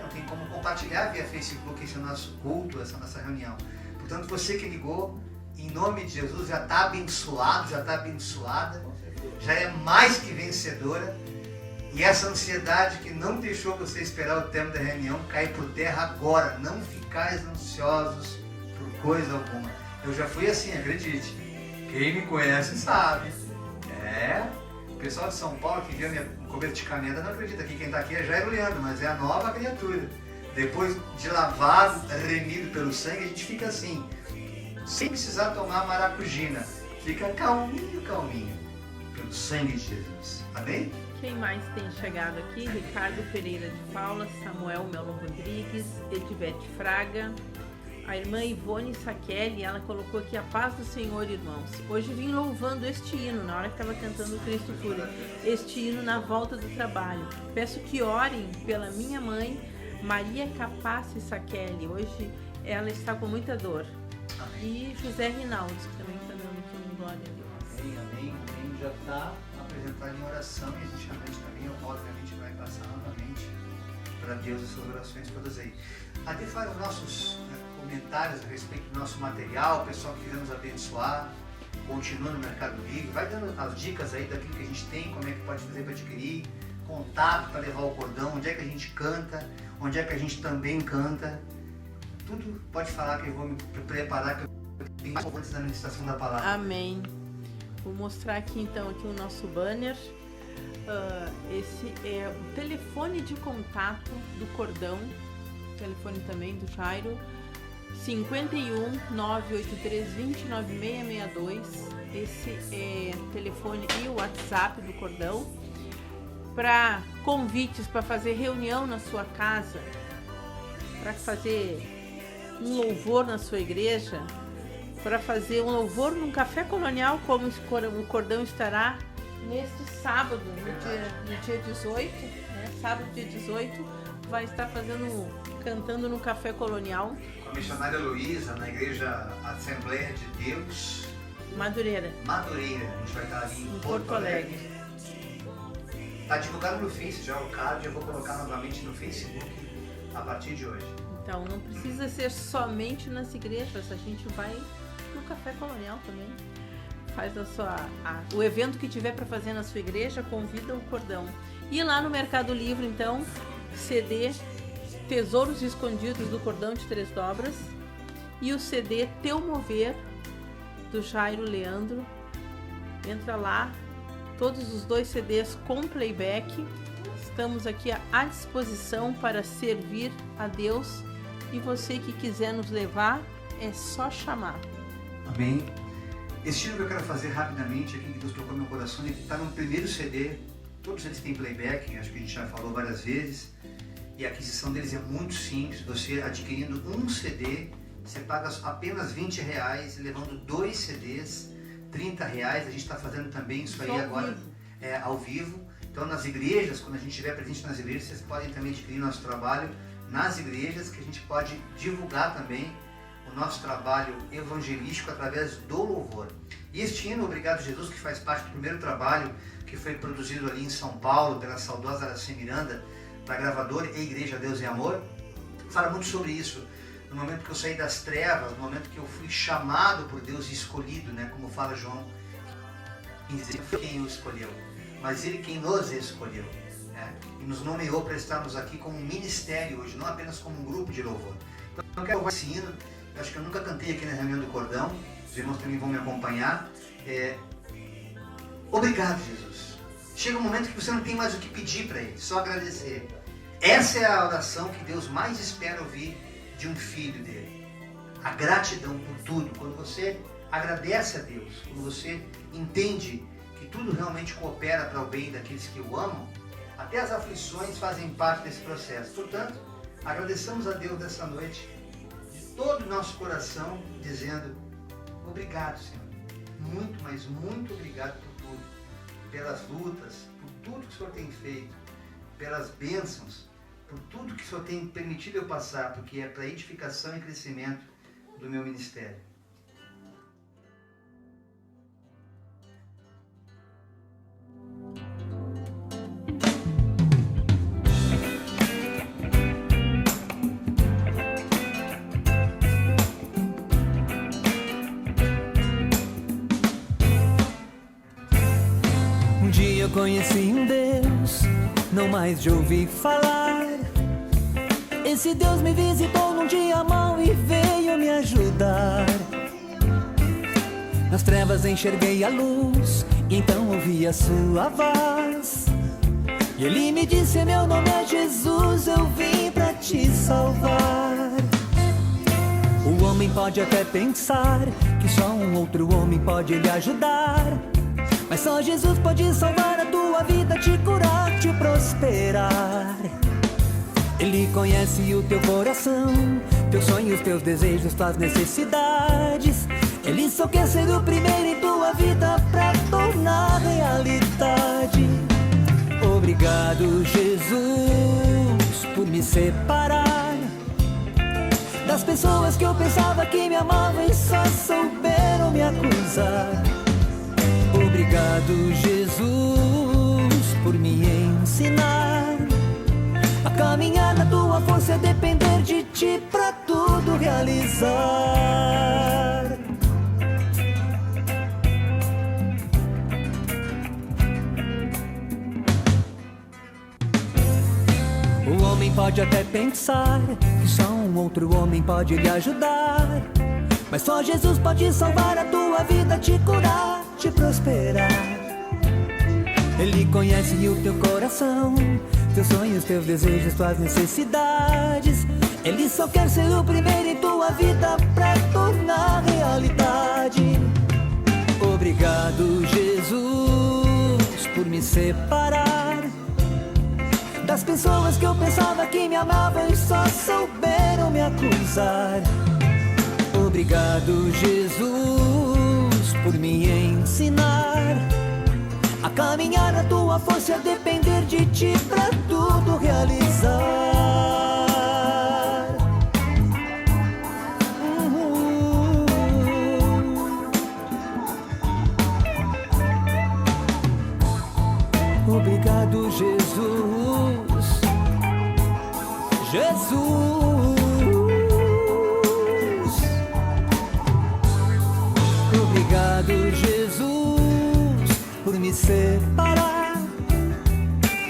tem como compartilhar via Facebook esse nosso culto, essa nossa reunião. Portanto, você que ligou, em nome de Jesus, já está abençoado, já está abençoada, já é mais que vencedora. E essa ansiedade que não deixou você esperar o tempo da reunião cai por terra agora. Não ficais ansiosos por coisa alguma. Eu já fui assim, acredite. Quem me conhece sabe. O pessoal de São Paulo que viu minha cobertura de caminhada não acredita que quem está aqui é Jairo Leandro, mas é a nova criatura. Depois de lavado, remido pelo sangue, a gente fica assim, sem precisar tomar maracujina. Fica calminho, calminho, pelo sangue de Jesus. Amém? Quem mais tem chegado aqui? Ricardo Pereira de Paula, Samuel Melo Rodrigues, Edivete Fraga, a irmã Ivone Saquelli, ela colocou aqui: a paz do Senhor, irmãos. Hoje vim louvando este hino, na hora que estava cantando o Cristo Cura, este hino na volta do trabalho. Peço que orem pela minha mãe, Maria Capace Saquelli. Hoje ela está com muita dor. E José Rinaldo, que também está dando aqui um glória a Deus. Amém, amém. O reino já está apresentado em oração e a gente também, obviamente, vai passar novamente para Deus essas orações todas aí. Até faz os nossos comentários a respeito do nosso material, o pessoal que queremos abençoar, continua no Mercado Livre, vai dando as dicas aí daquilo que a gente tem, como é que pode fazer para adquirir, contato para levar o cordão, onde é que a gente canta, onde é que a gente também canta. Tudo pode falar que eu vou me preparar, que eu tenho mais antes da ministração da palavra. Amém. Vou mostrar aqui então aqui o nosso banner. Esse é o telefone de contato do cordão, telefone também do Jairo, 51 983 29 662. Esse é o telefone e o WhatsApp do cordão. Para convites para fazer reunião na sua casa, para fazer um louvor na sua igreja, para fazer um louvor num café colonial, como o cordão estará neste sábado, no dia 18, né? Sábado, dia 18, vai estar cantando no café colonial. Com a missionária Luísa, na igreja Assembleia de Deus, Madureira, a gente vai estar ali em Porto Alegre. Está divulgado no Face já o card, eu vou colocar novamente no Facebook a partir de hoje. Então não precisa ser somente nas igrejas, a gente vai no café colonial também. Faz o evento que tiver para fazer na sua igreja, convida o cordão. E lá no Mercado Livre, então, CD Tesouros Escondidos do Cordão de 3 Dobras e o CD Teu Mover do Jairo Leandro. Entra lá, todos os 2 CDs com playback. Estamos aqui à disposição para servir a Deus, e você que quiser nos levar, é só chamar. Amém. Esse hino que eu quero fazer rapidamente aqui, que Deus tocou no meu coração, ele está no primeiro CD. Todos eles têm playback, acho que a gente já falou várias vezes. E a aquisição deles é muito simples. Você adquirindo um CD, você paga apenas R$20 e levando 2 CDs, R$30. A gente está fazendo também isso aí agora ao vivo. Então nas igrejas, quando a gente estiver presente nas igrejas, vocês podem também adquirir nosso trabalho nas igrejas, que a gente pode divulgar também o o nosso trabalho evangelístico através do louvor. E este hino, Obrigado Jesus, que faz parte do primeiro trabalho que foi produzido ali em São Paulo pela saudosa Araci Miranda, da gravadora E Igreja, Deus e Amor, fala muito sobre isso. No momento que eu saí das trevas, no momento que eu fui chamado por Deus e escolhido, né, como fala João, quem o escolheu, mas Ele quem nos escolheu, né, e nos nomeou para estarmos aqui como um ministério hoje, não apenas como um grupo de louvor. Então eu quero louvar esse hino, eu acho que eu nunca cantei aqui na reunião do Cordão, os irmãos também vão me acompanhar. Obrigado, Jesus. Chega um momento que você não tem mais o que pedir para Ele, só agradecer. Essa é a oração que Deus mais espera ouvir de um filho dele. A gratidão por tudo. Quando você agradece a Deus, quando você entende que tudo realmente coopera para o bem daqueles que o amam, até as aflições fazem parte desse processo. Portanto, agradeçamos a Deus nessa noite, de todo o nosso coração, dizendo: obrigado, Senhor. Muito, mas muito obrigado por tudo. Pelas lutas, por tudo que o Senhor tem feito, pelas bênçãos, por tudo que o Senhor tem permitido eu passar, porque é para edificação e crescimento do meu ministério. Um dia eu conheci um Deus, não mais de ouvir falar. Esse Deus me visitou num dia mau e veio me ajudar. Nas trevas enxerguei a luz, e então ouvi a sua voz. E Ele me disse: meu nome é Jesus, eu vim pra te salvar. O homem pode até pensar que só um outro homem pode lhe ajudar, mas só Jesus pode salvar a tua vida, te curar, te prosperar. Ele conhece o teu coração, teus sonhos, teus desejos, tuas necessidades. Ele só quer ser o primeiro em tua vida pra tornar realidade. Obrigado, Jesus, por me separar das pessoas que eu pensava que me amavam e só souberam me acusar. Obrigado, Jesus, por me ensinar a caminhar na tua força, a depender de ti pra tudo realizar. O homem pode até pensar que só um outro homem pode lhe ajudar, mas só Jesus pode salvar a tua vida, te curar, te prosperar. Ele conhece o teu coração, teus sonhos, teus desejos, tuas necessidades. Ele só quer ser o primeiro em tua vida pra tornar realidade. Obrigado, Jesus, por me separar das pessoas que eu pensava que me amavam e só souberam me acusar. Obrigado, Jesus, por me ensinar a caminhar na tua força e a depender de ti pra tudo realizar. Obrigado, Jesus, Jesus. Obrigado, Jesus, por me separar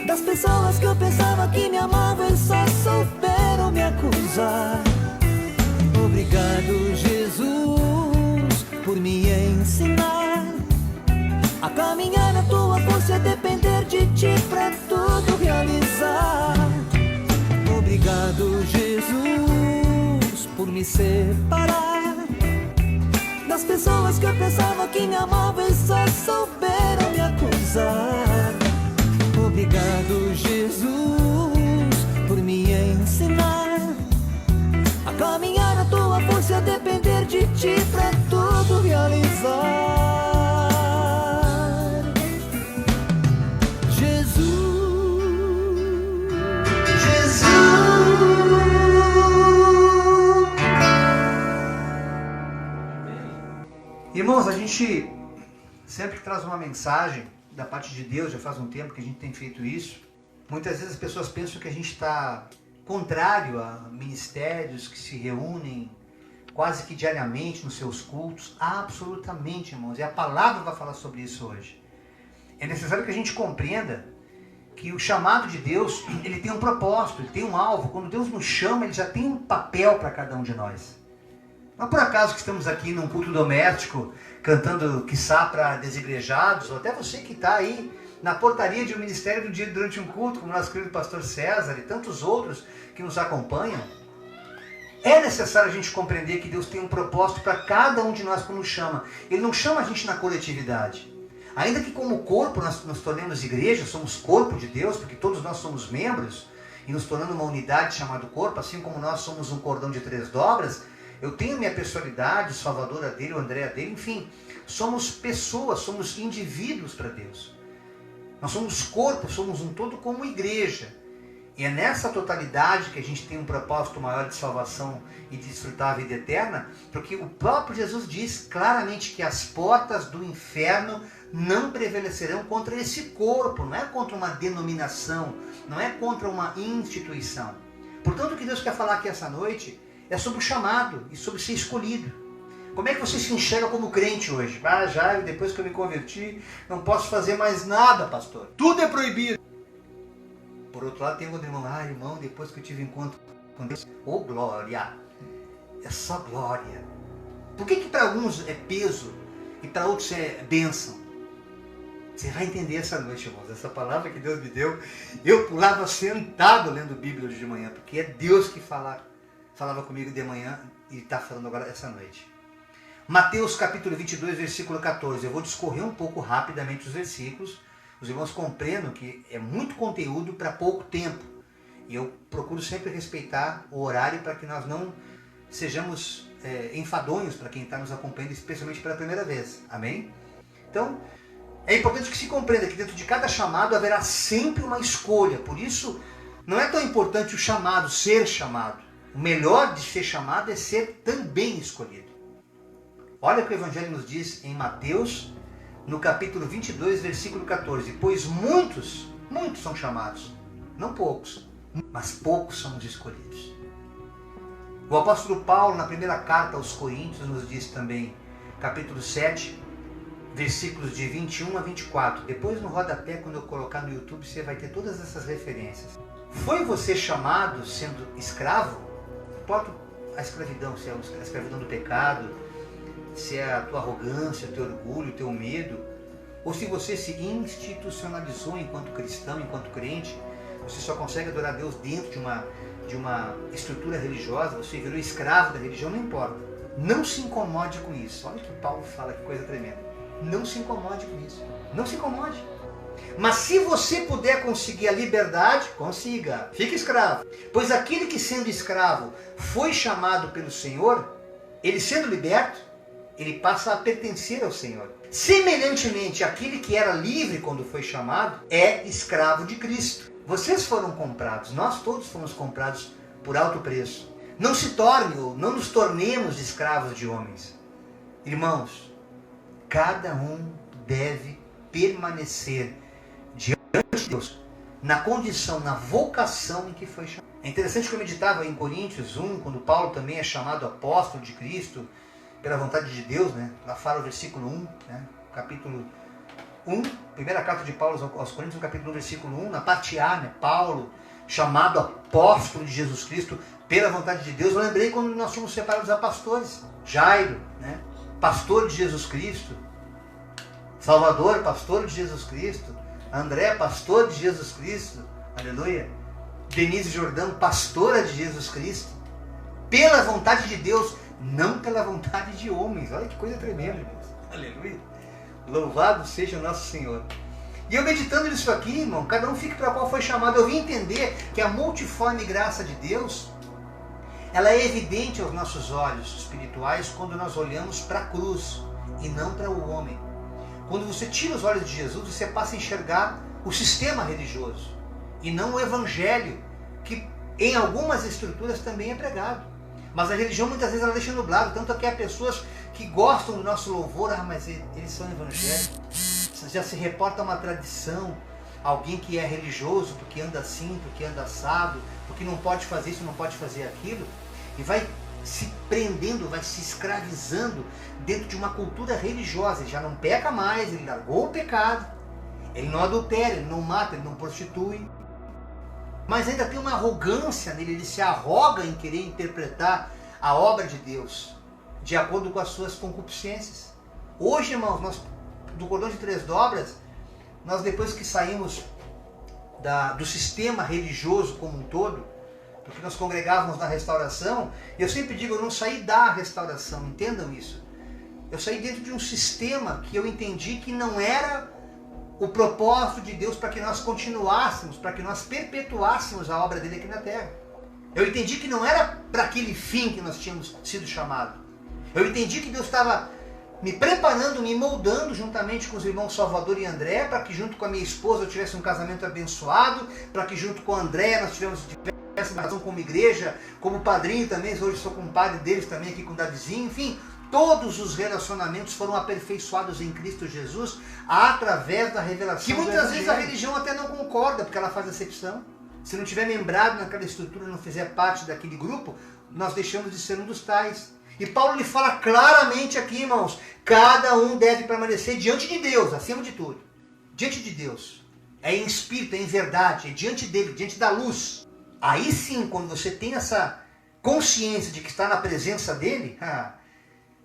das pessoas que eu pensava que me amavam e só souberam me acusar. Obrigado, Jesus, por me ensinar a caminhar na tua força e a depender de ti pra tudo realizar. Obrigado, Jesus, por me separar das pessoas que eu pensava que me amavam e só souberam me acusar. Obrigado, Jesus, por me ensinar a caminhar na tua força e a depender de ti pra tudo realizar. Irmãos, a gente sempre que traz uma mensagem da parte de Deus, já faz um tempo que a gente tem feito isso, muitas vezes as pessoas pensam que a gente está contrário a ministérios que se reúnem quase que diariamente nos seus cultos. Absolutamente, irmãos, e a palavra vai falar sobre isso hoje. É necessário que a gente compreenda que o chamado de Deus, ele tem um propósito, ele tem um alvo. Quando Deus nos chama, ele já tem um papel para cada um de nós. Não é por acaso que estamos aqui num culto doméstico, cantando quiçá para desigrejados, ou até você que está aí na portaria de um ministério do dia durante um culto, como nosso querido pastor César e tantos outros que nos acompanham. É necessário a gente compreender que Deus tem um propósito para cada um de nós quando nos chama. Ele não chama a gente na coletividade. Ainda que como corpo nós nos tornemos igreja, somos corpo de Deus, porque todos nós somos membros, e nos tornando uma unidade chamada corpo, assim como nós somos um cordão de 3 dobras, eu tenho minha personalidade, o Salvador a dele, o André a dele, enfim, somos pessoas, somos indivíduos para Deus. Nós somos corpo, somos um todo como igreja. E é nessa totalidade que a gente tem um propósito maior de salvação e de desfrutar a vida eterna, porque o próprio Jesus diz claramente que as portas do inferno não prevalecerão contra esse corpo, não é contra uma denominação, não é contra uma instituição. Portanto, o que Deus quer falar aqui essa noite é sobre o chamado e sobre ser escolhido. Como é que você se enxerga como crente hoje? Já depois que eu me converti, não posso fazer mais nada, pastor. Tudo é proibido. Por outro lado, tem outro irmão, irmão, depois que eu tive encontro com Deus, glória, é só glória. Por que para alguns é peso e para outros é bênção? Você vai entender essa noite, irmãos, essa palavra que Deus me deu. Eu pulava sentado lendo Bíblia hoje de manhã, porque é Deus que falava comigo de manhã e está falando agora essa noite. Mateus capítulo 22, versículo 14. Eu vou discorrer um pouco rapidamente os versículos. Os irmãos compreendam que é muito conteúdo para pouco tempo. E eu procuro sempre respeitar o horário para que nós não sejamos enfadonhos para quem está nos acompanhando, especialmente pela primeira vez. Amém? Então, é importante que se compreenda que dentro de cada chamado haverá sempre uma escolha. Por isso, não é tão importante o chamado, ser chamado. O melhor de ser chamado é ser também escolhido. Olha o que o Evangelho nos diz em Mateus, no capítulo 22, versículo 14. Pois muitos são chamados, não poucos, mas poucos são os escolhidos. O apóstolo Paulo, na primeira carta aos Coríntios, nos diz também, capítulo 7, versículos de 21 a 24. Depois no rodapé, quando eu colocar no YouTube, você vai ter todas essas referências. Foi você chamado sendo escravo? Não importa a escravidão, se é a escravidão do pecado, se é a tua arrogância, o teu orgulho, o teu medo, ou se você se institucionalizou enquanto cristão, enquanto crente, você só consegue adorar a Deus dentro de uma estrutura religiosa, você virou escravo da religião, não importa. Não se incomode com isso. Olha o que Paulo fala, que coisa tremenda. Não se incomode com isso. Não se incomode. Mas se você puder conseguir a liberdade, consiga. Fique escravo. Pois aquele que sendo escravo foi chamado pelo Senhor, ele sendo liberto, ele passa a pertencer ao Senhor. Semelhantemente, aquele que era livre quando foi chamado, é escravo de Cristo. Vocês foram comprados, nós todos fomos comprados por alto preço. Não se torne ou não nos tornemos escravos de homens. Irmãos, cada um deve permanecer diante de Deus, na condição, na vocação em que foi chamado. É interessante que eu meditava em Coríntios 1, quando Paulo também é chamado apóstolo de Cristo, pela vontade de Deus, né? Lá fala o versículo 1, né? Capítulo 1, primeira carta de Paulo aos Coríntios, no capítulo 1, versículo 1, na parte A, né? Paulo, chamado apóstolo de Jesus Cristo, pela vontade de Deus. Eu lembrei quando nós fomos separados a pastores. Jairo, né? Pastor de Jesus Cristo. Salvador, pastor de Jesus Cristo. André, pastor de Jesus Cristo. Aleluia. Denise Jordão, pastora de Jesus Cristo. Pela vontade de Deus, não pela vontade de homens. Olha que coisa tremenda, irmãos. Aleluia. Louvado seja o nosso Senhor. E eu meditando nisso aqui, irmão, cada um fique para qual foi chamado. Eu vim entender que a multiforme graça de Deus, ela é evidente aos nossos olhos espirituais quando nós olhamos para a cruz e não para o homem. Quando você tira os olhos de Jesus, você passa a enxergar o sistema religioso e não o evangelho, que em algumas estruturas também é pregado. Mas a religião muitas vezes ela deixa nublado, tanto que há pessoas que gostam do nosso louvor, mas eles são evangélicos. Já se reporta uma tradição, alguém que é religioso, porque anda assim, porque anda assado, porque não pode fazer isso, não pode fazer aquilo, e vai se prendendo, vai se escravizando dentro de uma cultura religiosa. Ele já não peca mais, ele largou o pecado, ele não adultera, ele não mata, ele não prostitui, mas ainda tem uma arrogância nele, ele se arroga em querer interpretar a obra de Deus de acordo com as suas concupiscências. Hoje, irmãos, nós, do Cordão de Três Dobras, nós depois que saímos do sistema religioso como um todo, porque nós congregávamos na restauração, eu sempre digo, eu não saí da restauração, entendam isso. Eu saí dentro de um sistema que eu entendi que não era o propósito de Deus para que nós continuássemos, para que nós perpetuássemos a obra dele aqui na terra. Eu entendi que não era para aquele fim que nós tínhamos sido chamados. Eu entendi que Deus estava me preparando, me moldando juntamente com os irmãos Salvador e André, para que junto com a minha esposa eu tivesse um casamento abençoado, para que junto com a André nós tivéssemos relação como igreja, como padrinho também, hoje sou compadre deles também aqui com o Davizinho, enfim, todos os relacionamentos foram aperfeiçoados em Cristo Jesus através da revelação. Que muitas vezes a religião até não concorda, porque ela faz acepção. Se não tiver membrado naquela estrutura, não fizer parte daquele grupo, nós deixamos de ser um dos tais. E Paulo lhe fala claramente aqui, irmãos, cada um deve permanecer diante de Deus, acima de tudo. Diante de Deus. É em espírito, é em verdade, é diante dele, diante da luz. Aí sim, quando você tem essa consciência de que está na presença dele,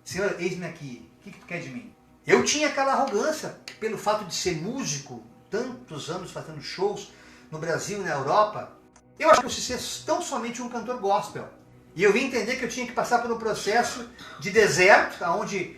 Senhor, eis-me aqui, o que tu quer de mim? Eu tinha aquela arrogância, pelo fato de ser músico, tantos anos fazendo shows no Brasil e na Europa, eu acho que eu fosse ser tão somente um cantor gospel. E eu vim entender que eu tinha que passar por um processo de deserto, onde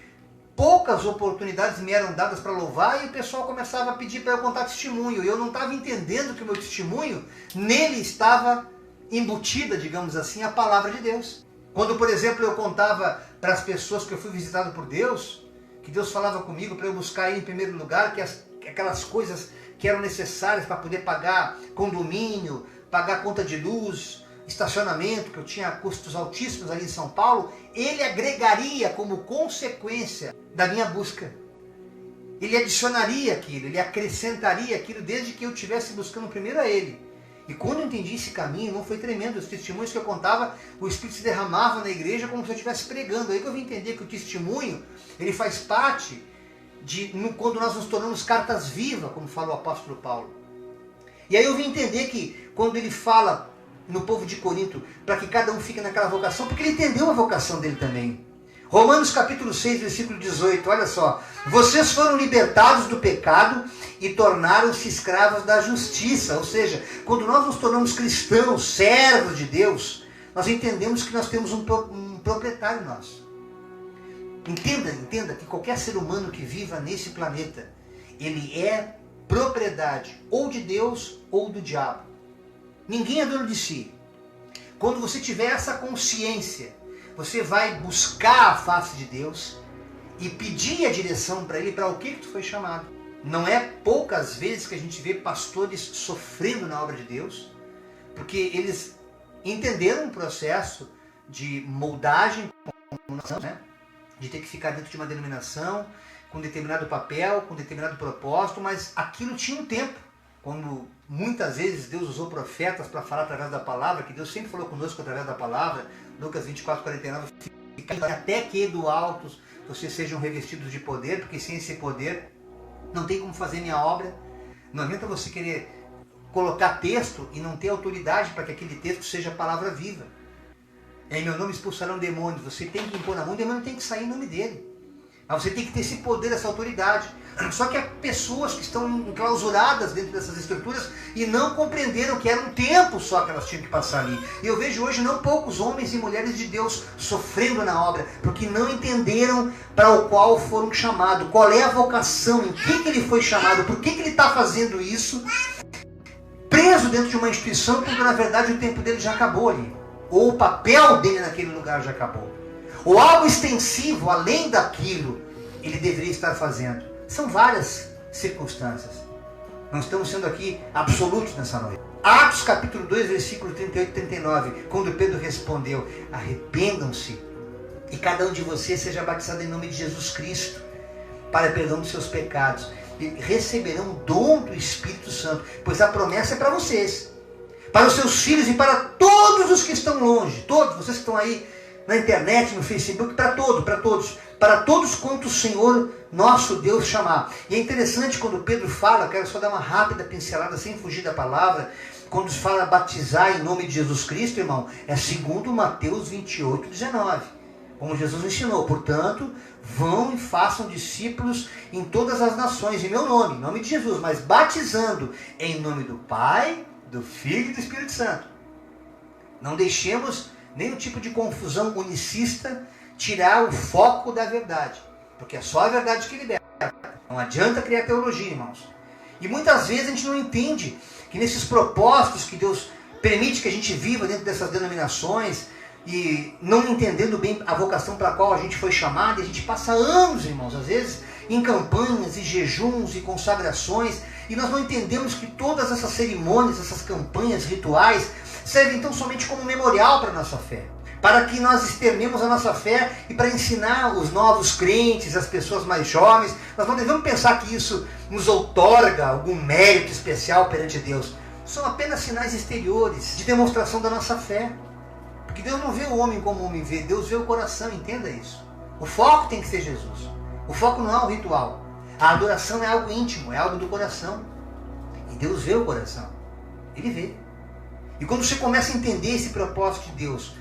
poucas oportunidades me eram dadas para louvar, e o pessoal começava a pedir para eu contar testemunho. E eu não estava entendendo que o meu testemunho, nele estava embutida, digamos assim, a palavra de Deus. Quando, por exemplo, eu contava para as pessoas que eu fui visitado por Deus, que Deus falava comigo para eu buscar Ele em primeiro lugar, que aquelas coisas que eram necessárias para poder pagar condomínio, pagar conta de luz, estacionamento, que eu tinha custos altíssimos ali em São Paulo, Ele agregaria como consequência da minha busca. Ele adicionaria aquilo, Ele acrescentaria aquilo desde que eu estivesse buscando primeiro a Ele. E quando eu entendi esse caminho, não foi tremendo. Os testemunhos que eu contava, o Espírito se derramava na igreja como se eu estivesse pregando. Aí que eu vim entender que o testemunho, ele faz parte quando nós nos tornamos cartas vivas, como fala o apóstolo Paulo. E aí eu vim entender que quando ele fala no povo de Corinto, para que cada um fique naquela vocação, porque ele entendeu a vocação dele também. Romanos capítulo 6, versículo 18, olha só. Vocês foram libertados do pecado e tornaram-se escravos da justiça. Ou seja, quando nós nos tornamos cristãos, servos de Deus, nós entendemos que nós temos um proprietário nosso. Entenda que qualquer ser humano que viva nesse planeta, ele é propriedade ou de Deus ou do diabo. Ninguém é dono de si. Quando você tiver essa consciência, você vai buscar a face de Deus e pedir a direção para Ele, para o que tu foi chamado. Não é poucas vezes que a gente vê pastores sofrendo na obra de Deus, porque eles entenderam um processo de moldagem, né? De ter que ficar dentro de uma denominação, com determinado papel, com determinado propósito, mas aquilo tinha um tempo. Quando muitas vezes Deus usou profetas para falar através da palavra, que Deus sempre falou conosco através da palavra, Lucas 24, 49, até que do alto vocês sejam revestidos de poder, porque sem esse poder não tem como fazer minha obra. Não adianta você querer colocar texto e não ter autoridade para que aquele texto seja palavra viva. Em meu nome expulsarão demônios, você tem que impor na mão, o demônio tem que sair em nome dele. Mas você tem que ter esse poder, essa autoridade. Só que há pessoas que estão enclausuradas dentro dessas estruturas e não compreenderam que era um tempo só que elas tinham que passar ali. E eu vejo hoje não poucos homens e mulheres de Deus sofrendo na obra, porque não entenderam para o qual foram chamados, qual é a vocação, em que ele foi chamado, por que ele está fazendo isso, preso dentro de uma instituição, quando na verdade o tempo dele já acabou ali. Ou o papel dele naquele lugar já acabou. Ou algo extensivo, além daquilo, ele deveria estar fazendo. São várias circunstâncias. Não estamos sendo aqui absolutos nessa noite. Atos capítulo 2, versículo 38 e 39, quando Pedro respondeu: arrependam-se e cada um de vocês seja batizado em nome de Jesus Cristo para perdão dos seus pecados, e receberão o dom do Espírito Santo, pois a promessa é para vocês, para os seus filhos e para todos os que estão longe, todos vocês que estão aí na internet, no Facebook, para todos quanto o Senhor nosso Deus chamar. E é interessante quando Pedro fala, quero só dar uma rápida pincelada sem fugir da palavra, quando se fala batizar em nome de Jesus Cristo, irmão, é segundo Mateus 28, 19. Como Jesus ensinou, portanto, vão e façam discípulos em todas as nações, em meu nome, em nome de Jesus, mas batizando em nome do Pai, do Filho e do Espírito Santo. Não deixemos nenhum tipo de confusão unicista tirar o foco da verdade, porque é só a verdade que liberta. Não adianta criar teologia, irmãos. E muitas vezes a gente não entende que nesses propósitos que Deus permite que a gente viva dentro dessas denominações, e não entendendo bem a vocação para a qual a gente foi chamado, e a gente passa anos, irmãos, às vezes em campanhas, e jejuns, e consagrações, e nós não entendemos que todas essas cerimônias, essas campanhas, rituais, servem então somente como memorial para a nossa fé, para que nós externemos a nossa fé e para ensinar os novos crentes, as pessoas mais jovens. Nós não devemos pensar que isso nos outorga algum mérito especial perante Deus. São apenas sinais exteriores de demonstração da nossa fé. Porque Deus não vê o homem como o homem vê, Deus vê o coração, entenda isso. O foco tem que ser Jesus. O foco não é o ritual. A adoração é algo íntimo, é algo do coração. E Deus vê o coração. Ele vê. E quando você começa a entender esse propósito de Deus,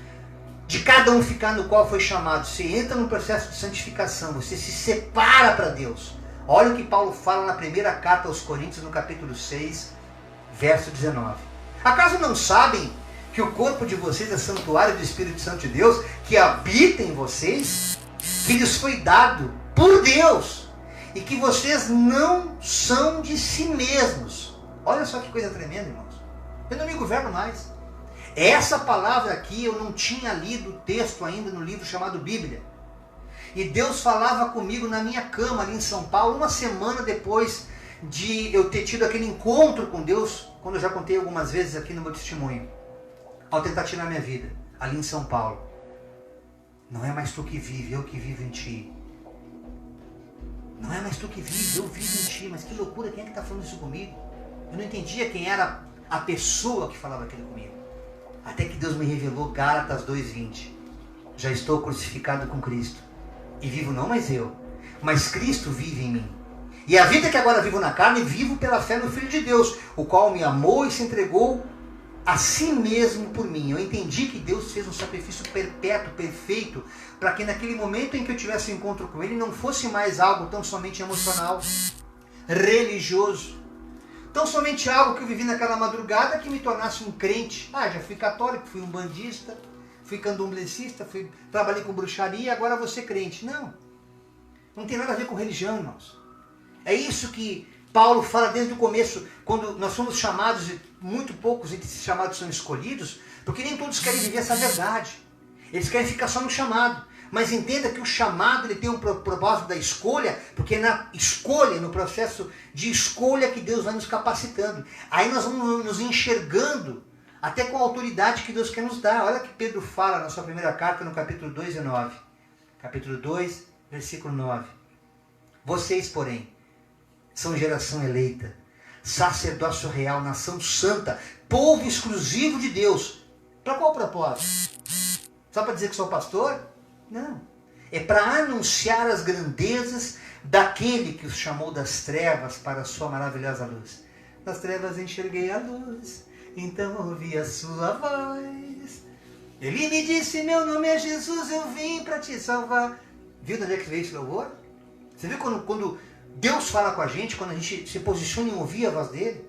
de cada um ficar no qual foi chamado, você entra num processo de santificação, você se separa para Deus. Olha o que Paulo fala na primeira carta aos Coríntios, no capítulo 6, verso 19. Acaso não sabem que o corpo de vocês é santuário do Espírito Santo de Deus, que habita em vocês, que lhes foi dado por Deus, e que vocês não são de si mesmos? Olha só que coisa tremenda, irmãos. Eu não me governo mais. Essa palavra aqui eu não tinha lido o texto ainda no livro chamado Bíblia. E Deus falava comigo na minha cama ali em São Paulo, uma semana depois de eu ter tido aquele encontro com Deus, quando eu já contei algumas vezes aqui no meu testemunho, ao tentar tirar minha vida, ali em São Paulo. Não é mais tu que vive, eu que vivo em ti. Não é mais tu que vive, eu vivo em ti. Mas que loucura, quem é que está falando isso comigo? Eu não entendia quem era a pessoa que falava aquilo comigo. Até que Deus me revelou Gálatas 2:20. Já estou crucificado com Cristo. E vivo não mais eu, mas Cristo vive em mim. E a vida que agora vivo na carne, vivo pela fé no Filho de Deus, o qual me amou e se entregou a si mesmo por mim. Eu entendi que Deus fez um sacrifício perpétuo, perfeito, para que naquele momento em que eu tivesse um encontro com Ele, não fosse mais algo tão somente emocional, religioso, tão somente algo que eu vivi naquela madrugada que me tornasse um crente. Já fui católico, fui umbandista, fui candomblecista, trabalhei com bruxaria, agora vou ser crente. Não tem nada a ver com religião, irmãos. É isso que Paulo fala desde o começo, quando nós somos chamados, e muito poucos entre esses chamados são escolhidos, porque nem todos querem viver essa verdade. Eles querem ficar só no chamado. Mas entenda que o chamado ele tem um propósito da escolha, porque é na escolha, no processo de escolha que Deus vai nos capacitando. Aí nós vamos nos enxergando até com a autoridade que Deus quer nos dar. Olha o que Pedro fala na sua primeira carta, no capítulo 2 e 9. Capítulo 2, versículo 9. Vocês, porém, são geração eleita, sacerdócio real, nação santa, povo exclusivo de Deus. Para qual propósito? Só para dizer que sou pastor? Não. É para anunciar as grandezas daquele que os chamou das trevas para a sua maravilhosa luz. Das trevas enxerguei a luz, então ouvi a sua voz. Ele me disse, meu nome é Jesus, eu vim para te salvar. Viu de onde é que veio esse louvor? Você viu quando Deus fala com a gente, quando a gente se posiciona em ouvir a voz dele?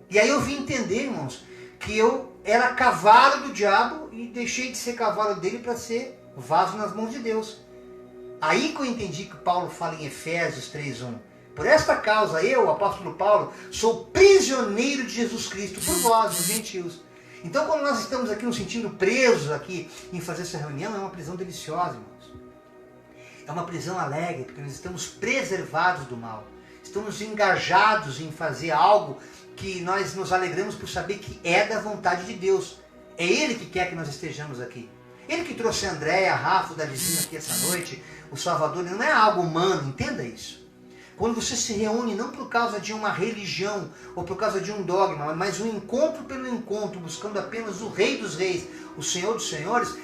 E aí eu vim entender, irmãos, que eu era cavalo do diabo e deixei de ser cavalo dele para ser vaso nas mãos de Deus. Aí que eu entendi que Paulo fala em Efésios 3:1. Por esta causa eu, o apóstolo Paulo, sou prisioneiro de Jesus Cristo por vós, os gentios. Então quando nós estamos aqui nos sentindo presos aqui em fazer essa reunião, é uma prisão deliciosa, irmãos. É uma prisão alegre, porque nós estamos preservados do mal. Estamos engajados em fazer algo que nós nos alegramos por saber que é da vontade de Deus. É Ele que quer que nós estejamos aqui. Ele que trouxe a Andréia, a Rafa, o Davizinho aqui essa noite, o Salvador, não é algo humano, entenda isso. Quando você se reúne não por causa de uma religião ou por causa de um dogma, mas um encontro pelo encontro, buscando apenas o Rei dos Reis, o Senhor dos Senhores,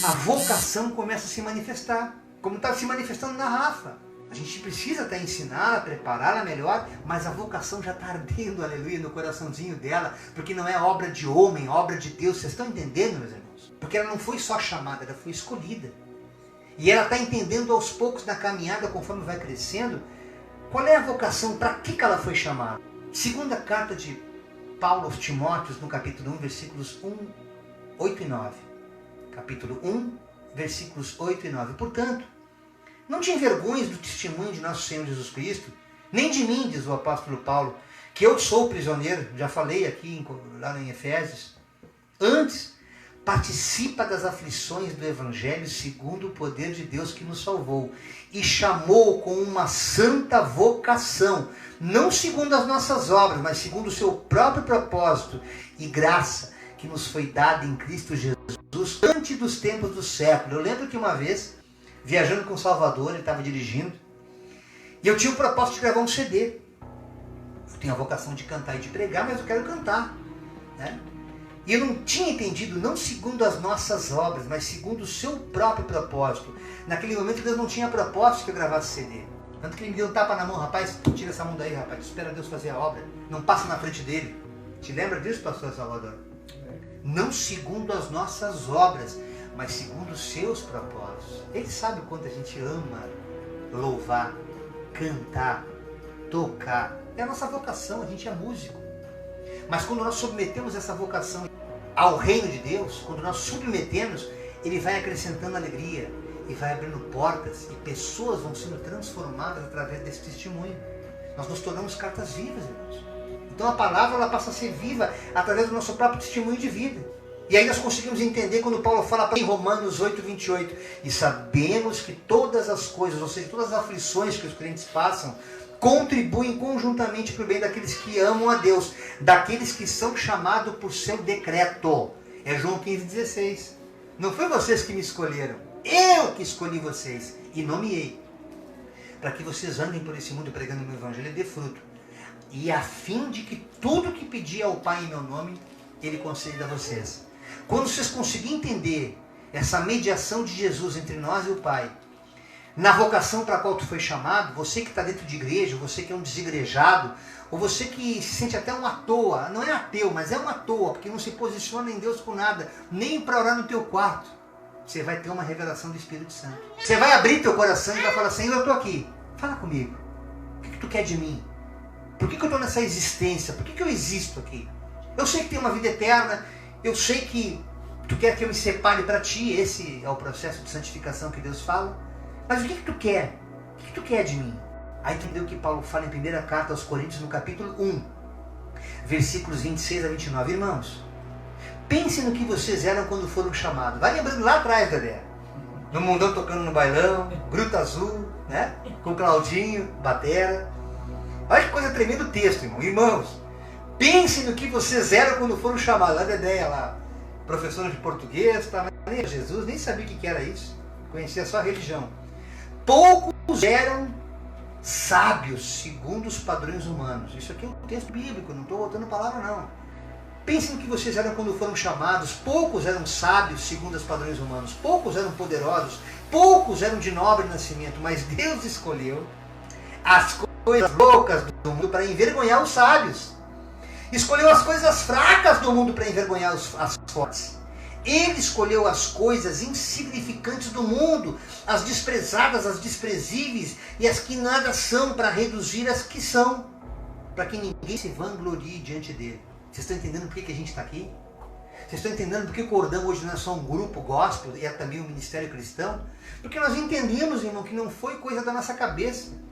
a vocação começa a se manifestar, como está se manifestando na Rafa. A gente precisa até ensiná-la, prepará-la melhor, mas a vocação já está ardendo, aleluia, no coraçãozinho dela, porque não é obra de homem, obra de Deus. Vocês estão entendendo, meus irmãos? Porque ela não foi só chamada, ela foi escolhida. E ela está entendendo aos poucos na caminhada, conforme vai crescendo, qual é a vocação, para que ela foi chamada. Segunda carta de Paulo aos Timóteos, no capítulo 1, versículos 8 e 9. Capítulo 1, versículos 8 e 9. Portanto, não te envergonhes do testemunho de nosso Senhor Jesus Cristo, nem de mim, diz o apóstolo Paulo, que eu sou prisioneiro, já falei aqui lá em Efésios. Antes, participa das aflições do Evangelho segundo o poder de Deus que nos salvou e chamou com uma santa vocação, não segundo as nossas obras, mas segundo o seu próprio propósito e graça que nos foi dada em Cristo Jesus antes dos tempos do século. Eu lembro que uma vez, viajando com o Salvador, ele estava dirigindo, e eu tinha o propósito de gravar um CD. Eu tenho a vocação de cantar e de pregar, mas eu quero cantar, né? E eu não tinha entendido, não segundo as nossas obras, mas segundo o seu próprio propósito. Naquele momento Deus não tinha propósito que eu gravasse CD. Tanto que ele me deu um tapa na mão, rapaz, tira essa mão daí, rapaz, espera Deus fazer a obra. Não passa na frente dele. Te lembra disso, pastor Salvador? Não segundo as nossas obras, mas segundo os seus propósitos. Ele sabe o quanto a gente ama louvar, cantar, tocar. É a nossa vocação, a gente é músico. Mas quando nós submetemos essa vocação ao reino de Deus, quando nós submetemos, Ele vai acrescentando alegria e vai abrindo portas e pessoas vão sendo transformadas através desse testemunho. Nós nos tornamos cartas vivas, irmãos. Então a palavra ela passa a ser viva através do nosso próprio testemunho de vida. E aí nós conseguimos entender quando Paulo fala em Romanos 8, 28, e sabemos que todas as coisas, ou seja, todas as aflições que os crentes passam, contribuem conjuntamente para o bem daqueles que amam a Deus, daqueles que são chamados por seu decreto. É João 15,16. Não foi vocês que me escolheram, eu que escolhi vocês e nomeei, para que vocês andem por esse mundo pregando o meu evangelho e dê fruto. E a fim de que tudo que pedir ao Pai em meu nome, Ele conceda a vocês. Quando vocês conseguirem entender essa mediação de Jesus entre nós e o Pai, na vocação para a qual tu foi chamado, você que está dentro de igreja, você que é um desigrejado, ou você que se sente até um à toa, não é ateu, mas é um à toa, porque não se posiciona em Deus com nada, nem para orar no teu quarto, você vai ter uma revelação do Espírito Santo. Você vai abrir teu coração e vai falar, Senhor, eu estou aqui, fala comigo, o que tu quer de mim? Por que eu estou nessa existência? Por que eu existo aqui? Eu sei que tem uma vida eterna, eu sei que tu quer que eu me separe para ti, esse é o processo de santificação que Deus fala. Mas o que tu quer? O que tu quer de mim? Aí tu entendeu o que Paulo fala em 1ª carta aos Coríntios, no capítulo 1, versículos 26 a 29. Irmãos, pensem no que vocês eram quando foram chamados. Vai lembrando lá atrás, galera. No mundão tocando no bailão, Gruta Azul, né? Com Claudinho, batera. Olha que coisa tremenda o texto, irmão. Irmãos, pensem no que vocês eram quando foram chamados. Lá Dedéia, lá, professora de português, tá? Nem Jesus, nem sabia o que era isso. Conhecia só a religião. Poucos eram sábios segundo os padrões humanos. Isso aqui é um texto bíblico, não estou botando palavra não. Pensem no que vocês eram quando foram chamados. Poucos eram sábios segundo os padrões humanos. Poucos eram poderosos. Poucos eram de nobre nascimento. Mas Deus escolheu as coisas loucas do mundo para envergonhar os sábios. Escolheu as coisas fracas do mundo para envergonhar as fortes. Ele escolheu as coisas insignificantes do mundo, as desprezadas, as desprezíveis e as que nada são, para reduzir as que são, para que ninguém se vanglorie diante dele. Vocês estão entendendo por que a gente está aqui? Vocês estão entendendo por que o Cordão hoje não é só um grupo gospel, é também um ministério cristão? Porque nós entendemos, irmão, que não foi coisa da nossa cabeça.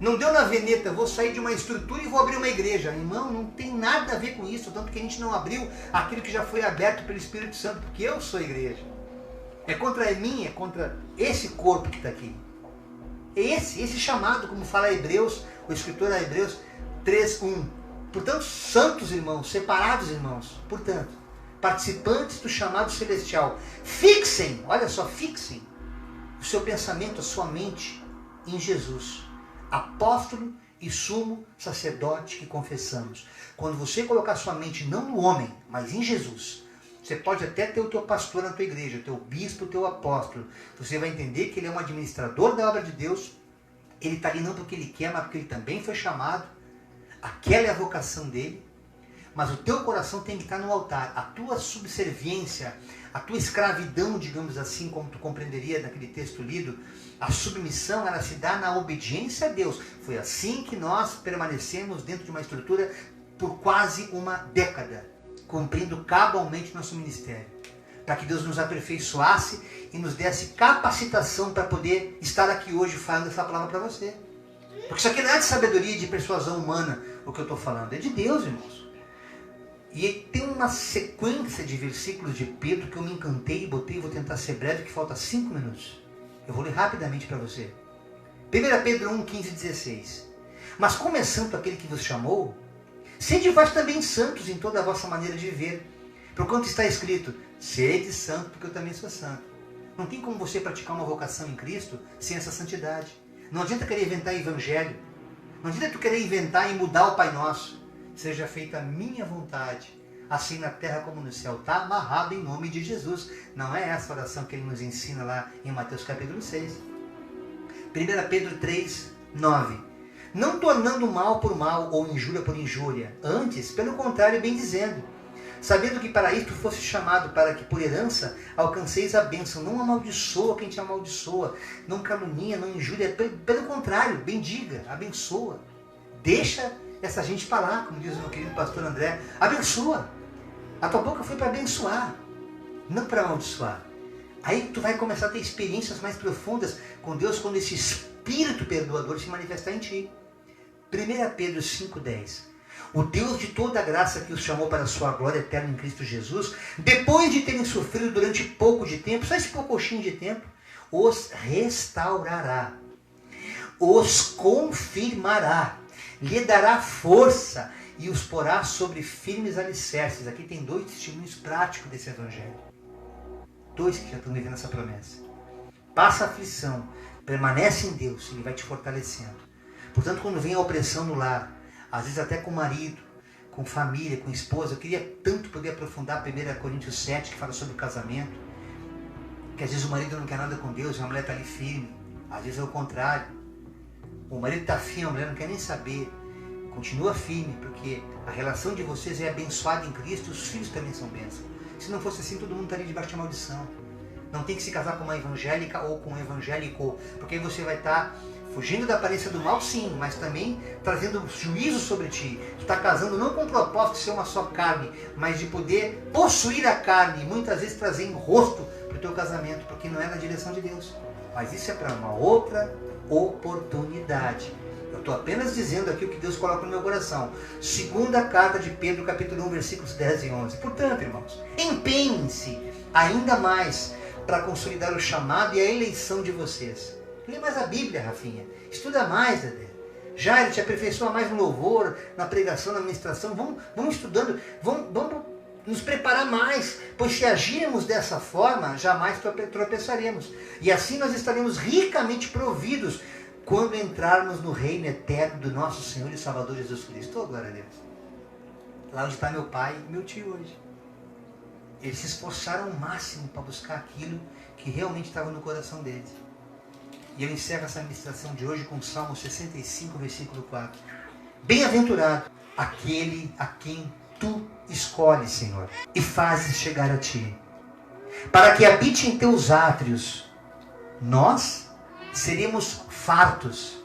Não deu na veneta, vou sair de uma estrutura e vou abrir uma igreja. Irmão, não tem nada a ver com isso, tanto que a gente não abriu aquilo que já foi aberto pelo Espírito Santo, porque eu sou igreja. É contra mim, é contra esse corpo que está aqui. Esse chamado, como fala Hebreus, o escritor a Hebreus 3:1. Portanto, santos irmãos, separados irmãos, portanto, participantes do chamado celestial, fixem, olha só, fixem o seu pensamento, a sua mente em Jesus, apóstolo e sumo sacerdote que confessamos. Quando você colocar sua mente não no homem, mas em Jesus, você pode até ter o teu pastor na tua igreja, o teu bispo, o teu apóstolo. Você vai entender que ele é um administrador da obra de Deus. Ele está ali não porque ele quer, mas porque ele também foi chamado. Aquela é a vocação dele. Mas o teu coração tem que estar no altar. A tua subserviência, a tua escravidão, digamos assim, como tu compreenderia naquele texto lido, a submissão, ela se dá na obediência a Deus. Foi assim que nós permanecemos dentro de uma estrutura por quase uma década, cumprindo cabalmente nosso ministério, para que Deus nos aperfeiçoasse e nos desse capacitação para poder estar aqui hoje falando essa palavra para você. Porque isso aqui não é de sabedoria e de persuasão humana, o que eu estou falando, é de Deus, irmãos. E tem uma sequência de versículos de Pedro que eu me encantei e botei, vou tentar ser breve, que falta 5 minutos. Eu vou ler rapidamente para você. 1 Pedro 1, 15 e 16. Mas como é santo aquele que vos chamou, sede vós também santos em toda a vossa maneira de viver. Porquanto está escrito, sede santo porque eu também sou santo. Não tem como você praticar uma vocação em Cristo sem essa santidade. Não adianta querer inventar evangelho. Não adianta tu querer inventar e mudar o Pai Nosso. Seja feita a minha vontade, assim na terra como no céu. Está amarrado em nome de Jesus. Não é essa oração que ele nos ensina lá em Mateus capítulo 6. 1 Pedro 3, 9. Não tornando mal por mal ou injúria por injúria. Antes, pelo contrário, bem dizendo. Sabendo que para isto fosse chamado, para que por herança alcanceis a bênção. Não amaldiçoa quem te amaldiçoa. Não calunia, não injúria. Pelo contrário, bendiga, abençoa. Deixa essa gente falar, como diz o meu querido pastor André. Abençoa. A tua boca foi para abençoar, não para amaldiçoar. Aí tu vai começar a ter experiências mais profundas com Deus quando esse Espírito perdoador se manifestar em ti. 1 Pedro 5,10. O Deus de toda a graça que os chamou para a sua glória eterna em Cristo Jesus, depois de terem sofrido durante pouco de tempo, só esse pouquinho de tempo, os restaurará, os confirmará, lhe dará força e os porá sobre firmes alicerces. Aqui tem 2 testemunhos práticos desse evangelho. 2 que já estão vivendo essa promessa. Passa a aflição, permanece em Deus, Ele vai te fortalecendo. Portanto, quando vem a opressão no lar, às vezes até com o marido, com família, com esposa, eu queria tanto poder aprofundar 1 Coríntios 7, que fala sobre o casamento, que às vezes o marido não quer nada com Deus, a mulher está ali firme. Às vezes é o contrário. O marido está firme, a mulher não quer nem saber. Continua firme, porque a relação de vocês é abençoada em Cristo, os filhos também são bênçãos. Se não fosse assim, todo mundo estaria debaixo de maldição. Não tem que se casar com uma evangélica ou com um evangélico, porque aí você vai estar fugindo da aparência do mal, sim, mas também trazendo juízo sobre ti. Tu está casando não com o propósito de ser uma só carne, mas de poder possuir a carne e muitas vezes trazer enrosto para o teu casamento, porque não é na direção de Deus. Mas isso é para uma outra oportunidade. Eu estou apenas dizendo aqui o que Deus coloca no meu coração. Segunda carta de Pedro, capítulo 1, versículos 10 e 11. Portanto, irmãos, empenhem-se ainda mais para consolidar o chamado e a eleição de vocês. Lê mais a Bíblia, Rafinha. Estuda mais, Dedé. Jair, te aperfeiçoa mais no louvor, na pregação, na ministração. Vamos estudando, vamos nos preparar mais, pois se agirmos dessa forma, jamais tropeçaremos. E assim nós estaremos ricamente providos quando entrarmos no reino eterno do nosso Senhor e Salvador Jesus Cristo. Oh, glória a Deus. Lá onde está meu pai e meu tio hoje. Eles se esforçaram ao máximo para buscar aquilo que realmente estava no coração deles. E eu encerro essa ministração de hoje com o Salmo 65, versículo 4. Bem-aventurado aquele a quem tu escolhes, Senhor, e fazes chegar a ti, para que habite em teus átrios. Nós seremos fartos